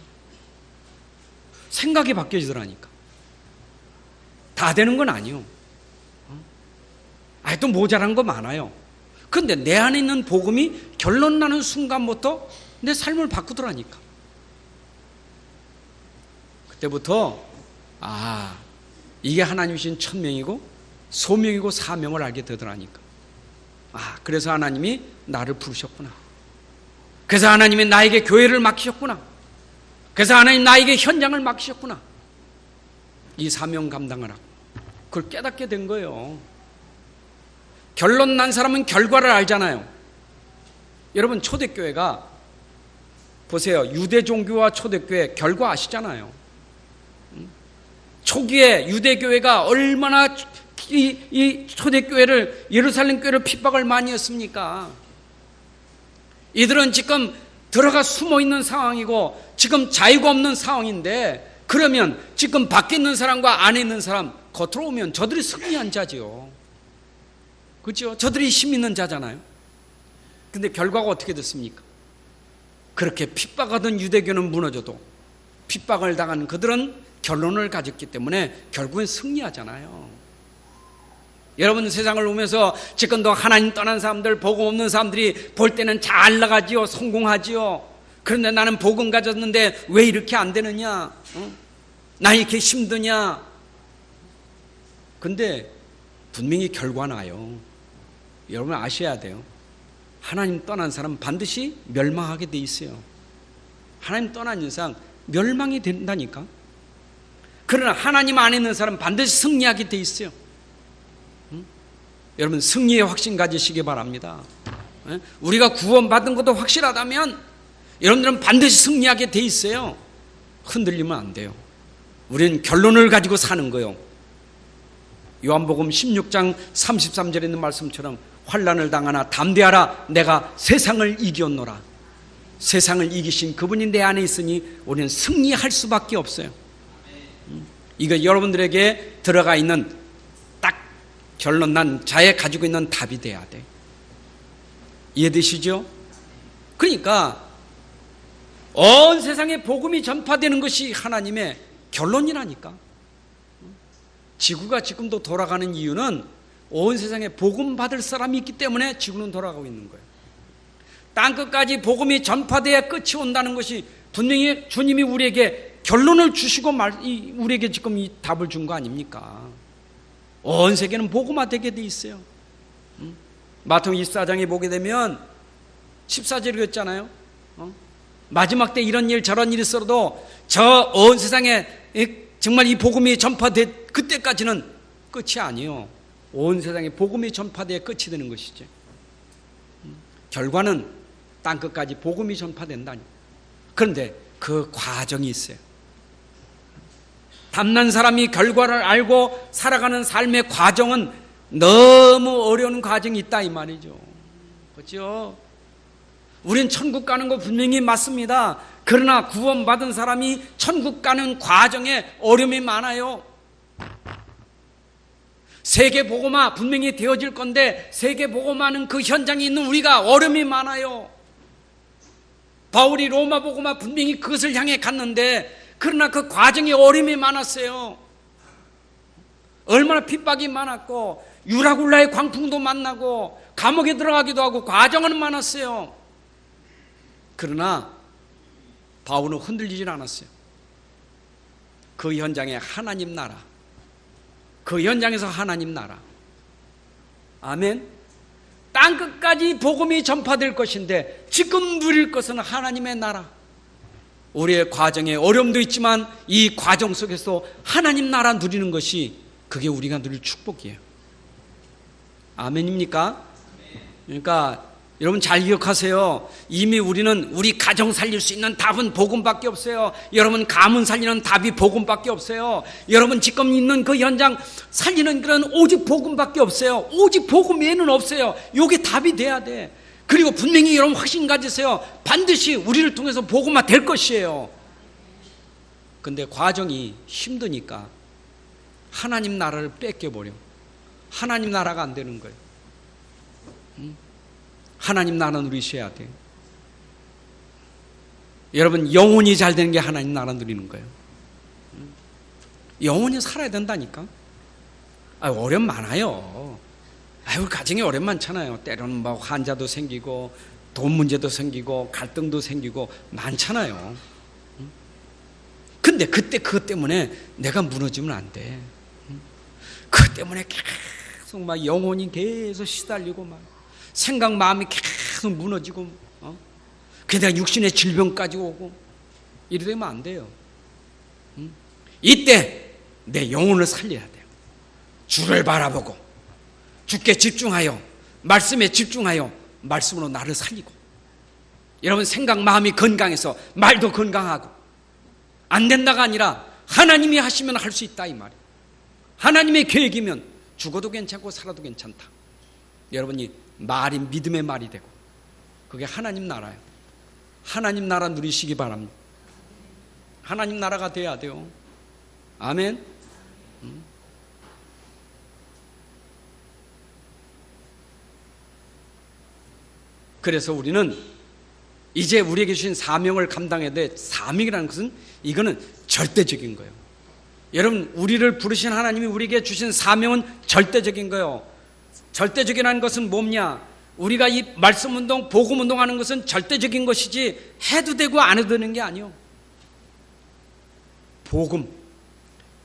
생각이 바뀌어지더라니까. 다 되는 건 아니요. 또 모자란 거 많아요. 그런데 내 안에 있는 복음이 결론 나는 순간부터 내 삶을 바꾸더라니까. 그때부터 이게 하나님 주신 천명이고 소명이고 사명을 알게 되더라니까. 그래서 하나님이 나를 부르셨구나. 그래서 하나님이 나에게 교회를 맡기셨구나. 그래서 하나님 나에게 현장을 맡기셨구나. 이 사명 감당하라. 그걸 깨닫게 된 거예요. 결론 난 사람은 결과를 알잖아요. 여러분, 초대교회가 보세요. 유대 종교와 초대교회 결과 아시잖아요. 초기에 유대교회가 얼마나 이 초대교회를, 예루살렘 교회를 핍박을 많이 했습니까? 이들은 지금 들어가 숨어 있는 상황이고 지금 자유가 없는 상황인데, 그러면 지금 밖에 있는 사람과 안에 있는 사람, 겉으로 오면 저들이 승리한 자지요. 그렇죠? 저들이 힘 있는 자잖아요. 근데 결과가 어떻게 됐습니까? 그렇게 핍박하던 유대교는 무너져도 핍박을 당한 그들은 결론을 가졌기 때문에 결국엔 승리하잖아요. 여러분, 세상을 보면서 지금도 하나님 떠난 사람들, 복음 없는 사람들이 볼 때는 잘 나가지요, 성공하지요. 그런데 나는 복음 가졌는데 왜 이렇게 안 되느냐? 나 이렇게 힘드냐? 근데 분명히 결과 나요. 여러분 아셔야 돼요. 하나님 떠난 사람은 반드시 멸망하게 돼 있어요. 하나님 떠난 이상 멸망이 된다니까. 그러나 하나님 안에 있는 사람은 반드시 승리하게 돼 있어요. 여러분, 승리의 확신 가지시기 바랍니다. 우리가 구원받은 것도 확실하다면 여러분들은 반드시 승리하게 돼 있어요. 흔들리면 안 돼요. 우리는 결론을 가지고 사는 거예요. 요한복음 16장 33절에 있는 말씀처럼 환난을 당하나 담대하라, 내가 세상을 이겼노라. 세상을 이기신 그분이 내 안에 있으니 우리는 승리할 수밖에 없어요. 이거 여러분들에게 들어가 있는 딱 결론 난 자에 가지고 있는 답이 돼야 돼. 이해되시죠? 그러니까 온 세상에 복음이 전파되는 것이 하나님의 결론이라니까. 지구가 지금도 돌아가는 이유는 온 세상에 복음 받을 사람이 있기 때문에 지구는 돌아가고 있는 거예요. 땅끝까지 복음이 전파돼야 끝이 온다는 것이 분명히 주님이 우리에게 결론을 주시고 우리에게 지금 이 답을 준 거 아닙니까? 온 세계는 복음화되게 돼 있어요. 마태복음 24장에 보게 되면 14절이었잖아요. 마지막 때 이런 일 저런 일이 있어도 저 온 세상에 정말 이 복음이 전파돼 그때까지는 끝이 아니에요. 온 세상에 복음이 전파돼야 끝이 되는 것이죠. 결과는 땅끝까지 복음이 전파된다니. 그런데 그 과정이 있어요. 담난 사람이 결과를 알고 살아가는 삶의 과정은 너무 어려운 과정이 있다 이 말이죠. 그렇죠? 우린 천국 가는 거 분명히 맞습니다. 그러나 구원받은 사람이 천국 가는 과정에 어려움이 많아요. 세계복음화 분명히 되어질 건데 세계복음화는 그 현장에 있는 우리가 어려움이 많아요. 바울이 로마복음화 분명히 그것을 향해 갔는데 그러나 그 과정에 어려움이 많았어요. 얼마나 핍박이 많았고 유라굴라의 광풍도 만나고 감옥에 들어가기도 하고 과정은 많았어요. 그러나 바울은 흔들리질 않았어요. 그 현장에 하나님 나라, 그 현장에서 하나님 나라. 아멘. 땅끝까지 복음이 전파될 것인데 지금 누릴 것은 하나님의 나라. 우리의 과정에 어려움도 있지만 이 과정 속에서 하나님 나라 누리는 것이 그게 우리가 누릴 축복이에요. 아멘입니까? 그러니까 여러분 잘 기억하세요. 이미 우리는 우리 가정 살릴 수 있는 답은 복음밖에 없어요. 여러분 가문 살리는 답이 복음밖에 없어요. 여러분 지금 있는 그 현장 살리는 그런 오직 복음밖에 없어요. 오직 복음 외에는 없어요. 이게 답이 돼야 돼. 그리고 분명히 여러분 확신 가지세요. 반드시 우리를 통해서 복음화 될 것이에요. 근데 과정이 힘드니까 하나님 나라를 뺏겨버려. 하나님 나라가 안 되는 거예요. 하나님 나라 누리셔야 돼요. 여러분 영혼이 잘 되는 게 하나님 나라 누리는 거예요. 영혼이 살아야 된다니까. 어려움 많아요. 우리 가정에 어려움 많잖아요. 때로는 뭐 환자도 생기고 돈 문제도 생기고 갈등도 생기고 많잖아요. 근데 그때 그것 때문에 내가 무너지면 안 돼. 그것 때문에 계속 막 영혼이 계속 시달리고 막 생각 마음이 계속 무너지고 게다가 육신의 질병까지 오고 이래 되면 안 돼요. 이때 내 영혼을 살려야 돼요. 주를 바라보고 주께 집중하여, 말씀에 집중하여 말씀으로 나를 살리고, 여러분 생각 마음이 건강해서 말도 건강하고, 안 된다가 아니라 하나님이 하시면 할 수 있다 이 말이에요. 하나님의 계획이면 죽어도 괜찮고 살아도 괜찮다. 여러분이 말이 믿음의 말이 되고, 그게 하나님 나라예요. 하나님 나라 누리시기 바랍니다. 하나님 나라가 돼야 돼요. 아멘. 그래서 우리는 이제 우리에게 주신 사명을 감당해야 돼. 사명이라는 것은 이거는 절대적인 거예요. 여러분, 우리를 부르신 하나님이 우리에게 주신 사명은 절대적인 거예요. 절대적이라는 것은 뭐냐? 우리가 이 말씀운동, 복음운동 하는 것은 절대적인 것이지 해도 되고 안 해도 되는 게 아니에요. 복음,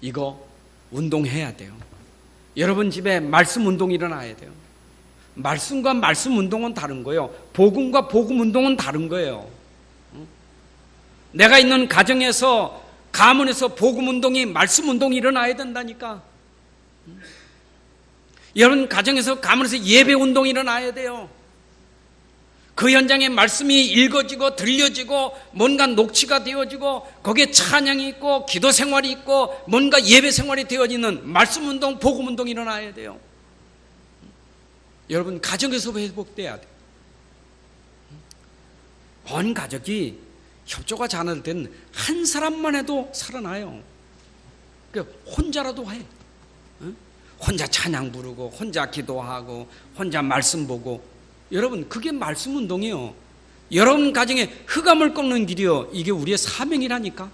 이거 운동해야 돼요. 여러분 집에 말씀운동이 일어나야 돼요. 말씀과 말씀운동은 다른 거예요. 복음과 복음운동은 다른 거예요. 내가 있는 가정에서, 가문에서 복음운동이, 말씀운동이 일어나야 된다니까. 여러분 가정에서, 가문에서 예배운동이 일어나야 돼요. 그 현장에 말씀이 읽어지고 들려지고 뭔가 녹취가 되어지고 거기에 찬양이 있고 기도 생활이 있고 뭔가 예배 생활이 되어지는 말씀운동, 복음운동이 일어나야 돼요. 여러분 가정에서 회복돼야 돼요. 온 가족이 협조가 잘 된 한 사람만 해도 살아나요. 혼자라도 해. 혼자 찬양 부르고 혼자 기도하고 혼자 말씀 보고, 여러분 그게 말씀 운동이에요. 여러분 가정에 흑암을 꺾는 길이요, 이게 우리의 사명이라니까.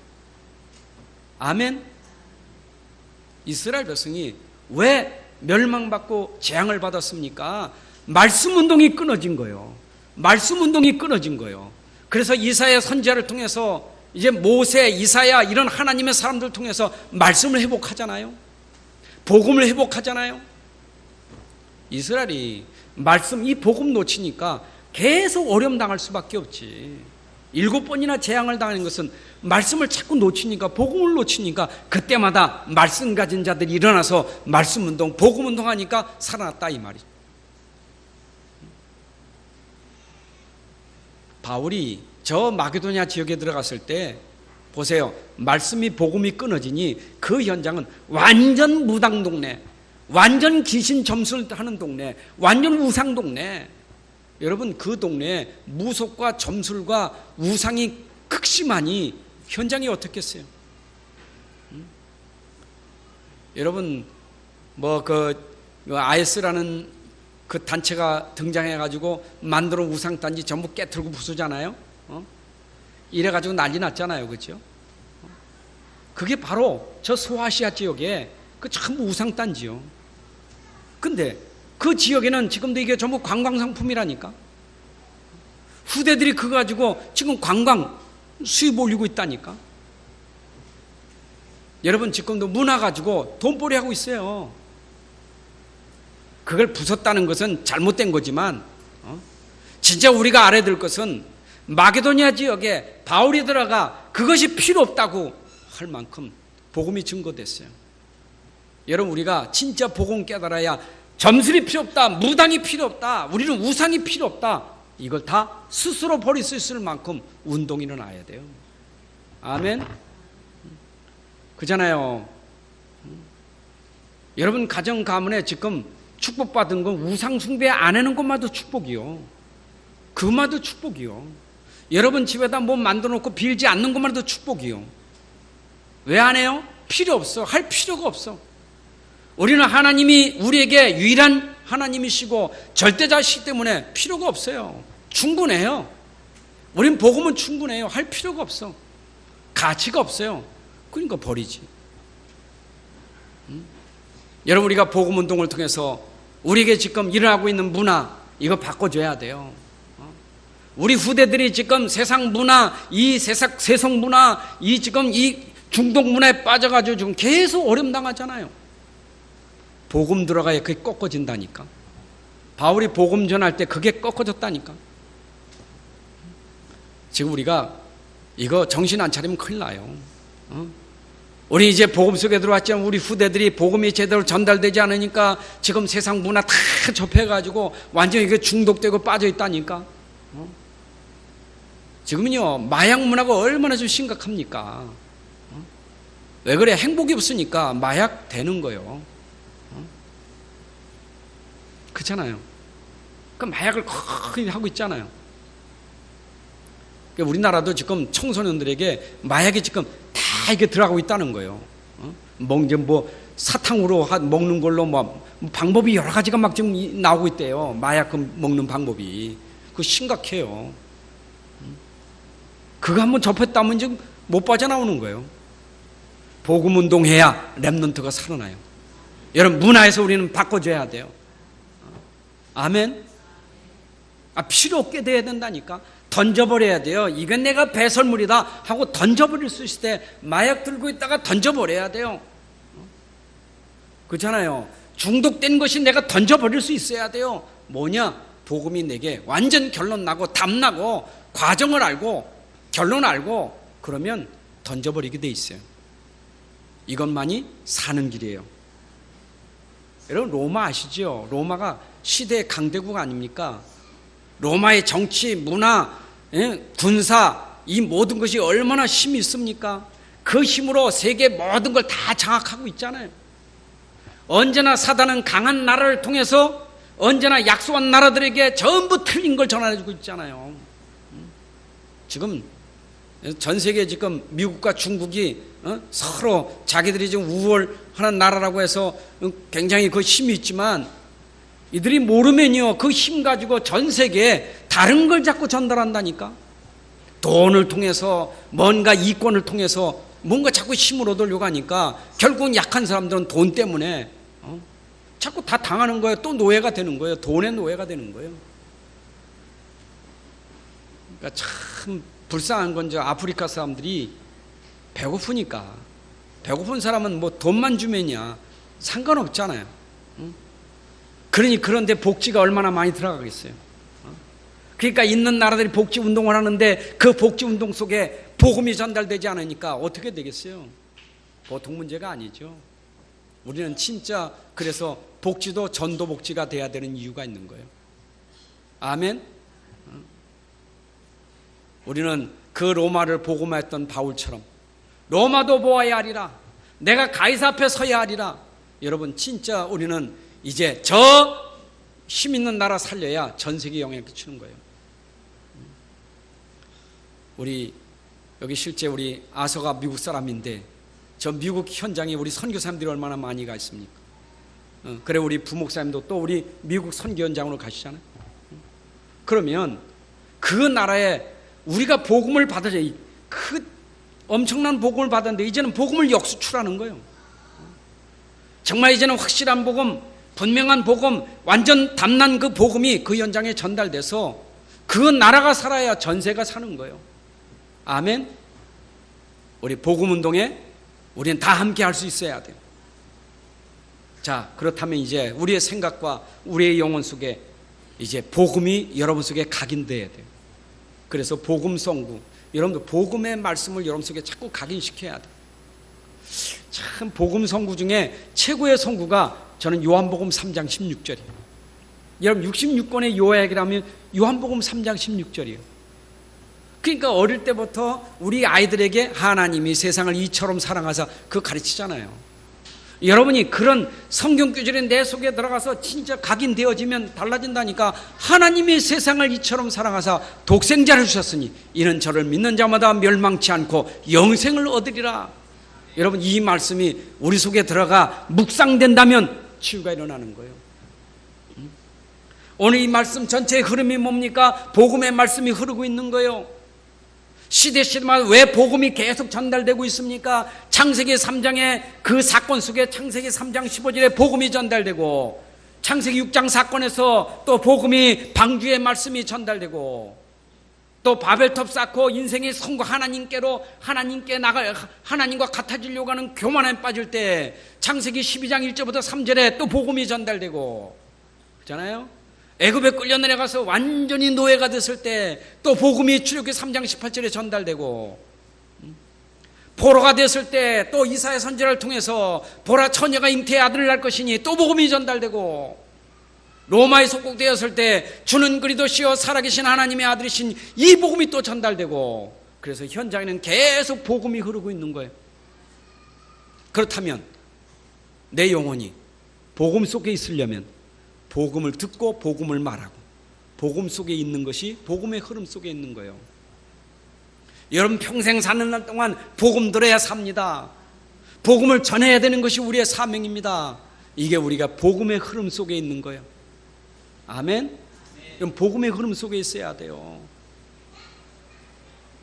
아멘. 이스라엘 백성이 왜 멸망받고 재앙을 받았습니까? 말씀 운동이 끊어진 거예요. 말씀 운동이 끊어진 거예요. 그래서 이사야 선지자를 통해서 이제 모세, 이사야 이런 하나님의 사람들 통해서 말씀을 회복하잖아요. 복음을 회복하잖아요. 이스라엘이 말씀, 이 복음 놓치니까 계속 어려움 당할 수밖에 없지. 7번이나 재앙을 당하는 것은 말씀을 자꾸 놓치니까, 복음을 놓치니까 그때마다 말씀 가진 자들이 일어나서 말씀 운동, 복음 운동 하니까 살아났다 이 말이죠. 바울이 저 마게도냐 지역에 들어갔을 때 보세요. 말씀이, 복음이 끊어지니 그 현장은 완전 무당 동네, 완전 귀신 점술하는 동네, 완전 우상 동네. 여러분 그 동네에 무속과 점술과 우상이 극심하니 현장이 어떻겠어요? 여러분 IS라는 그 단체가 등장해가지고 만들어 우상단지 전부 깨트리고 부수잖아요. 이래가지고 난리 났잖아요. 그렇죠? 그게 바로 저 소아시아 지역에 그 전부 우상단지요. 근데 그 지역에는 지금도 이게 전부 관광상품이라니까. 후대들이 그거 가지고 지금 관광 수입 올리고 있다니까. 여러분 지금도 문화 가지고 돈벌이 하고 있어요. 그걸 부쉈다는 것은 잘못된 거지만, 진짜 우리가 알아야 될 것은 마게도냐 지역에 바울이 들어가 그것이 필요 없다고 할 만큼 복음이 증거됐어요. 여러분 우리가 진짜 복음 깨달아야 점술이 필요 없다, 무당이 필요 없다, 우리는 우상이 필요 없다, 이걸 다 스스로 버릴 수 있을 만큼 운동이 일어나야 돼요. 아멘. 그잖아요. 여러분 가정 가문에 지금 축복받은 건 우상 숭배 안 하는 것마도 축복이요. 그것마도 축복이요. 여러분 집에다 뭐 만들어 놓고 빌지 않는 것마도 축복이요. 왜 안 해요? 필요 없어. 할 필요가 없어. 우리는 하나님이 우리에게 유일한 하나님이시고 절대자시기 때문에 필요가 없어요. 충분해요. 우린 복음은 충분해요. 할 필요가 없어. 가치가 없어요. 그러니까 버리지. 여러분 우리가 복음 운동을 통해서 우리에게 지금 일어나고 있는 문화, 이거 바꿔줘야 돼요. 우리 후대들이 지금 세상 문화, 이 세속 문화, 이 지금 이 중독 문화에 빠져가지고 지금 계속 어려움 당하잖아요. 복음 들어가야 그게 꺾어진다니까. 바울이 복음 전할 때 그게 꺾어졌다니까. 지금 우리가 이거 정신 안 차리면 큰일 나요. 우리 이제 복음 속에 들어왔지만 우리 후대들이 복음이 제대로 전달되지 않으니까 지금 세상 문화 다 접해가지고 완전히 이게 중독되고 빠져있다니까. 지금은요, 마약 문화가 얼마나 좀 심각합니까? 왜 그래? 행복이 없으니까 마약 되는 거예요. 그렇잖아요. 그 마약을 거의 하고 있잖아요. 우리나라도 지금 청소년들에게 마약이 지금 다 이게 들어가고 있다는 거예요. 뭐 사탕으로 먹는 걸로 뭐 방법이 여러 가지가 막 지금 나오고 있대요. 마약 먹는 방법이. 그거 심각해요. 그거 한번 접했다면 지금 못 빠져나오는 거예요. 복음 운동해야 렘넌트가 살아나요. 여러분, 문화에서 우리는 바꿔줘야 돼요. 아멘. 필요 없게 돼야 된다니까. 던져버려야 돼요. 이건 내가 배설물이다 하고 던져버릴 수 있을 때 마약 들고 있다가 던져버려야 돼요. 그렇잖아요. 중독된 것이 내가 던져버릴 수 있어야 돼요. 뭐냐? 복음이 내게 완전 결론 나고 답 나고 과정을 알고 결론 알고 그러면 던져버리게 돼 있어요. 이것만이 사는 길이에요. 여러분, 로마 아시죠? 로마가 시대의 강대국 아닙니까? 로마의 정치, 문화, 군사, 이 모든 것이 얼마나 힘이 있습니까? 그 힘으로 세계 모든 걸 다 장악하고 있잖아요. 언제나 사단은 강한 나라를 통해서 언제나 약소한 나라들에게 전부 틀린 걸 전해주고 있잖아요. 지금 전 세계 지금 미국과 중국이 서로 자기들이 지금 우월하는 나라라고 해서 굉장히 그 힘이 있지만 이들이 모르면요, 그 힘 가지고 전 세계에 다른 걸 자꾸 전달한다니까. 돈을 통해서 뭔가 이권을 통해서 뭔가 자꾸 힘을 얻으려고 하니까 결국은 약한 사람들은 돈 때문에 자꾸 다 당하는 거예요. 또 노예가 되는 거예요. 돈의 노예가 되는 거예요. 그러니까 참 불쌍한 건 저 아프리카 사람들이 배고프니까, 배고픈 사람은 뭐 돈만 주면야 상관없잖아요. 그런데 복지가 얼마나 많이 들어가겠어요. 그러니까 있는 나라들이 복지 운동을 하는데 그 복지 운동 속에 복음이 전달되지 않으니까 어떻게 되겠어요? 보통 문제가 아니죠. 우리는 진짜 그래서 복지도 전도 복지가 돼야 되는 이유가 있는 거예요. 아멘. 우리는 그 로마를 복음화했던 바울처럼 로마도 보아야 하리라, 내가 가이사 앞에 서야 하리라. 여러분, 진짜 우리는 이제 저 힘 있는 나라 살려야 전 세계에 영향을 끼치는 거예요. 우리 여기 실제 우리 아서가 미국 사람인데 저 미국 현장에 우리 선교사님들이 얼마나 많이 가 있습니까? 그래 우리 부목사님도 또 우리 미국 선교 현장으로 가시잖아요. 그러면 그 나라에 우리가 복음을 받아야, 그 엄청난 복음을 받았는데 이제는 복음을 역수출하는 거예요. 정말 이제는 확실한 복음, 분명한 복음, 완전 담난 그 복음이 그 현장에 전달돼서 그 나라가 살아야 전세가 사는 거예요. 아멘. 우리 복음 운동에 우리는 다 함께 할 수 있어야 돼요. 자, 그렇다면 이제 우리의 생각과 우리의 영혼 속에 이제 복음이 여러분 속에 각인돼야 돼요. 그래서 복음 선구, 여러분들 복음의 말씀을 여러분 속에 자꾸 각인시켜야 돼요. 참 복음 선구 중에 최고의 선구가 저는 요한복음 3장 16절이에요. 여러분 66권의 요약이라면 요한복음 3장 16절이에요. 그러니까 어릴 때부터 우리 아이들에게 하나님이 세상을 이처럼 사랑하사 그 가르치잖아요. 여러분이 그런 성경 구절이 내 속에 들어가서 진짜 각인되어지면 달라진다니까. 하나님이 세상을 이처럼 사랑하사 독생자를 주셨으니 이는 저를 믿는 자마다 멸망치 않고 영생을 얻으리라. 여러분, 이 말씀이 우리 속에 들어가 묵상된다면 치유가 일어나는 거예요. 오늘 이 말씀 전체의 흐름이 뭡니까? 복음의 말씀이 흐르고 있는 거예요. 시대마다 왜 복음이 계속 전달되고 있습니까? 창세기 3장의 그 사건 속에 창세기 3장 15절에 복음이 전달되고, 창세기 6장 사건에서 또 복음이 방주의 말씀이 전달되고, 또 바벨탑 쌓고 인생의 성과 하나님께 나갈, 하나님과 같아지려고 하는 교만에 빠질 때 창세기 12장 1절부터 3절에 또 복음이 전달되고, 그렇잖아요. 애굽에 끌려 내려가서 완전히 노예가 됐을 때 또 복음이 출애굽기 3장 18절에 전달되고, 보로가 됐을 때 또 이사야 선지자를 통해서 보라 처녀가 잉태의 아들을 낳을 것이니 또 복음이 전달되고, 로마에 속국되었을 때 주는 그리스도시요 살아계신 하나님의 아들이신 이 복음이 또 전달되고, 그래서 현장에는 계속 복음이 흐르고 있는 거예요. 그렇다면 내 영혼이 복음 속에 있으려면 복음을 듣고 복음을 말하고, 복음 속에 있는 것이 복음의 흐름 속에 있는 거예요. 여러분 평생 사는 날 동안 복음 들어야 삽니다. 복음을 전해야 되는 것이 우리의 사명입니다. 이게 우리가 복음의 흐름 속에 있는 거예요. 아멘? 그럼 복음의 흐름 속에 있어야 돼요.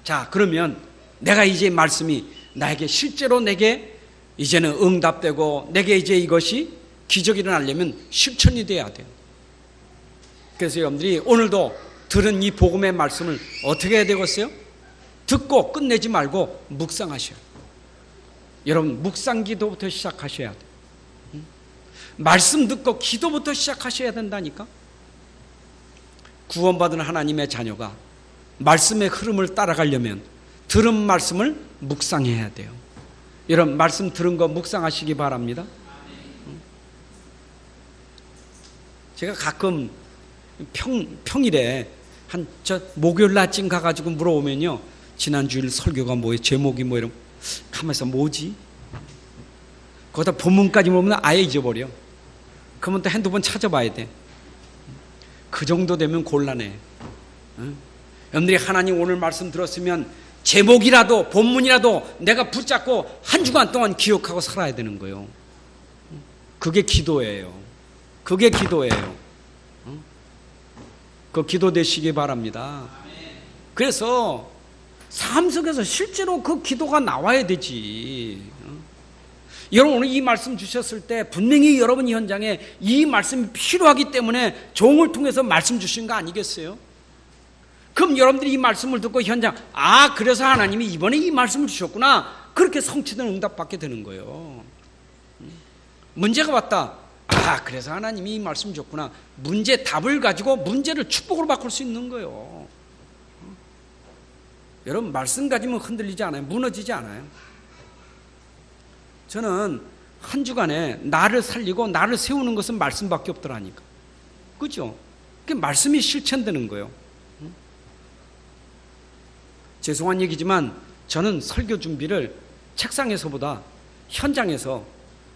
자, 그러면 내가 이제 말씀이 나에게 실제로 내게 이제는 응답되고 내게 이제 이것이 기적이 일어나려면 실천이 돼야 돼요. 그래서 여러분들이 오늘도 들은 이 복음의 말씀을 어떻게 해야 되겠어요? 듣고 끝내지 말고 묵상하셔요. 여러분 묵상 기도부터 시작하셔야 돼요. 말씀 듣고 기도부터 시작하셔야 된다니까. 구원받은 하나님의 자녀가 말씀의 흐름을 따라가려면 들은 말씀을 묵상해야 돼요. 여러분 말씀 들은 거 묵상하시기 바랍니다. 제가 가끔 평일에 저 목요일 낮쯤 가가지고 물어보면요, 지난 주일 설교가 뭐예요? 제목이 뭐 이런, 가만있어 뭐지? 거기다 본문까지 보면 아예 잊어버려. 그러면 또 핸드폰 찾아봐야 돼. 그 정도 되면 곤란해. 여러분들이 하나님 오늘 말씀 들었으면 제목이라도 본문이라도 내가 붙잡고 한 주간 동안 기억하고 살아야 되는 거예요. 그게 기도예요. 그게 기도예요. 그 기도 되시기 바랍니다. 그래서 삶 속에서 실제로 그 기도가 나와야 되지. 여러분 오늘 이 말씀 주셨을 때 분명히 여러분 현장에 이 말씀이 필요하기 때문에 종을 통해서 말씀 주신 거 아니겠어요? 그럼 여러분들이 이 말씀을 듣고 현장, 아 그래서 하나님이 이번에 이 말씀을 주셨구나, 그렇게 성취된 응답 받게 되는 거예요. 문제가 왔다, 아 그래서 하나님이 이 말씀 줬구나, 문제 답을 가지고 문제를 축복으로 바꿀 수 있는 거예요. 여러분 말씀 가지면 흔들리지 않아요. 무너지지 않아요. 저는 한 주간에 나를 살리고 나를 세우는 것은 말씀밖에 없더라니까. 그죠? 그게 말씀이 실천되는 거예요. 죄송한 얘기지만 저는 설교 준비를 책상에서보다 현장에서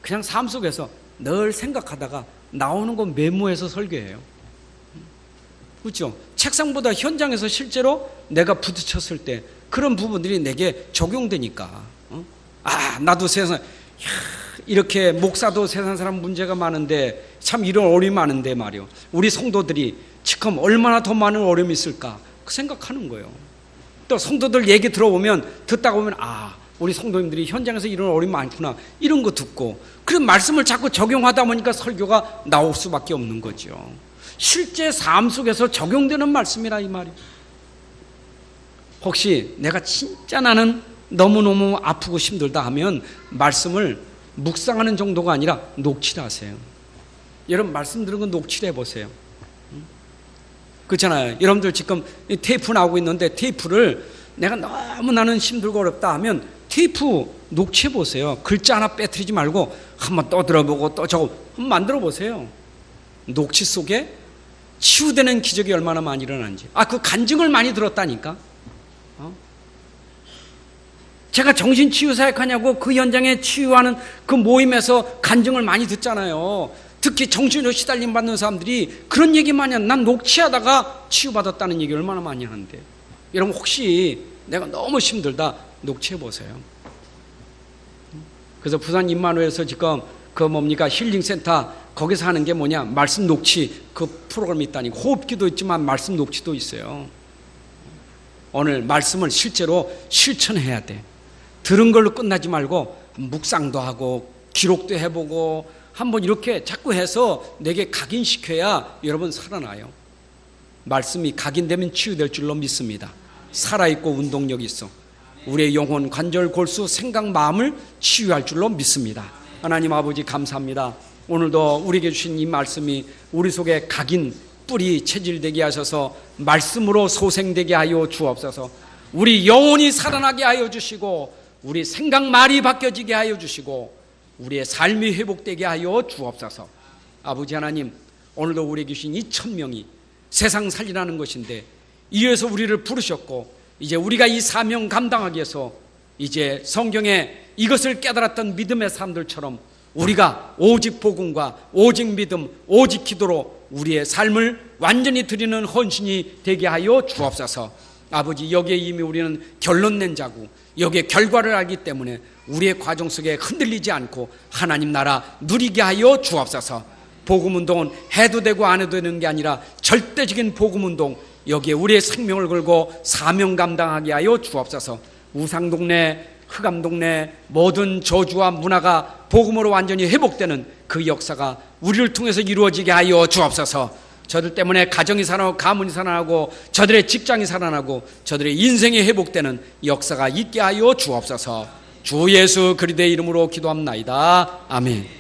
그냥 삶 속에서 늘 생각하다가 나오는 건 메모해서 설교해요. 그렇죠? 책상보다 현장에서 실제로 내가 부딪혔을 때 그런 부분들이 내게 적용되니까, 아 나도 세상 이렇게 목사도 세상 사람 문제가 많은데 참 이런 어려움이 많은데 말이요, 우리 성도들이 지금 얼마나 더 많은 어려움이 있을까 그 생각하는 거예요. 또 성도들 얘기 들어보면, 듣다가 보면 아 우리 성도님들이 현장에서 이런 어려움이 많구나, 이런 거 듣고 그런 말씀을 자꾸 적용하다 보니까 설교가 나올 수밖에 없는 거죠. 실제 삶 속에서 적용되는 말씀이라 이 말이에요. 혹시 내가 진짜 나는 너무너무 아프고 힘들다 하면 말씀을 묵상하는 정도가 아니라 녹취를 하세요. 여러분 말씀 들은 건 녹취를 해보세요. 그렇잖아요. 여러분들 지금 테이프 나오고 있는데 테이프를 내가 너무 나는 힘들고 어렵다 하면 테이프 녹취해 보세요. 글자 하나 빼뜨리지 말고 한번 또 들어보고 또 저거 한번 만들어 보세요. 녹취 속에 치유되는 기적이 얼마나 많이 일어나는지. 아, 그 간증을 많이 들었다니까. 제가 정신치유사역하냐고 그 현장에 치유하는 그 모임에서 간증을 많이 듣잖아요. 특히 정신으로 시달림 받는 사람들이 그런 얘기 많이 하는, 난 녹취하다가 치유받았다는 얘기 얼마나 많이 하는데. 여러분 혹시 내가 너무 힘들다 녹취해 보세요. 그래서 부산 임마누엘에서 지금 그 뭡니까 힐링센터 거기서 하는 게 뭐냐, 말씀 녹취 그 프로그램이 있다니까. 호흡기도 있지만 말씀 녹취도 있어요. 오늘 말씀을 실제로 실천해야 돼. 들은 걸로 끝나지 말고 묵상도 하고 기록도 해보고 한번 이렇게 자꾸 해서 내게 각인시켜야 여러분 살아나요. 말씀이 각인되면 치유될 줄로 믿습니다. 살아있고 운동력이 있어 우리의 영혼, 관절, 골수, 생각, 마음을 치유할 줄로 믿습니다. 하나님 아버지 감사합니다. 오늘도 우리에게 주신 이 말씀이 우리 속에 각인, 뿌리 체질되게 하셔서 말씀으로 소생되게 하여 주옵소서. 우리 영혼이 살아나게 하여 주시고 우리 생각 말이 바뀌어지게 하여 주시고 우리의 삶이 회복되게 하여 주옵소서. 아버지 하나님, 오늘도 우리에게 주신 이 1000명이 세상 살리라는 것인데 이어서 우리를 부르셨고 이제 우리가 이 사명 감당하기 위해서 이제 성경에 이것을 깨달았던 믿음의 사람들처럼 우리가 오직 복음과 오직 믿음, 오직 기도로 우리의 삶을 완전히 드리는 헌신이 되게 하여 주옵소서. 아버지, 여기에 이미 우리는 결론 낸 자고 여기에 결과를 알기 때문에 우리의 과정 속에 흔들리지 않고 하나님 나라 누리게 하여 주옵소서. 복음운동은 해도 되고 안 해도 되는 게 아니라 절대적인 복음운동, 여기에 우리의 생명을 걸고 사명 감당하게 하여 주옵소서. 우상동네, 흑암동네 모든 저주와 문화가 복음으로 완전히 회복되는 그 역사가 우리를 통해서 이루어지게 하여 주옵소서. 저들 때문에 가정이 살아나고 가문이 살아나고 저들의 직장이 살아나고 저들의 인생이 회복되는 역사가 있게 하여 주옵소서. 주 예수 그리스도의 이름으로 기도합나이다. 아멘.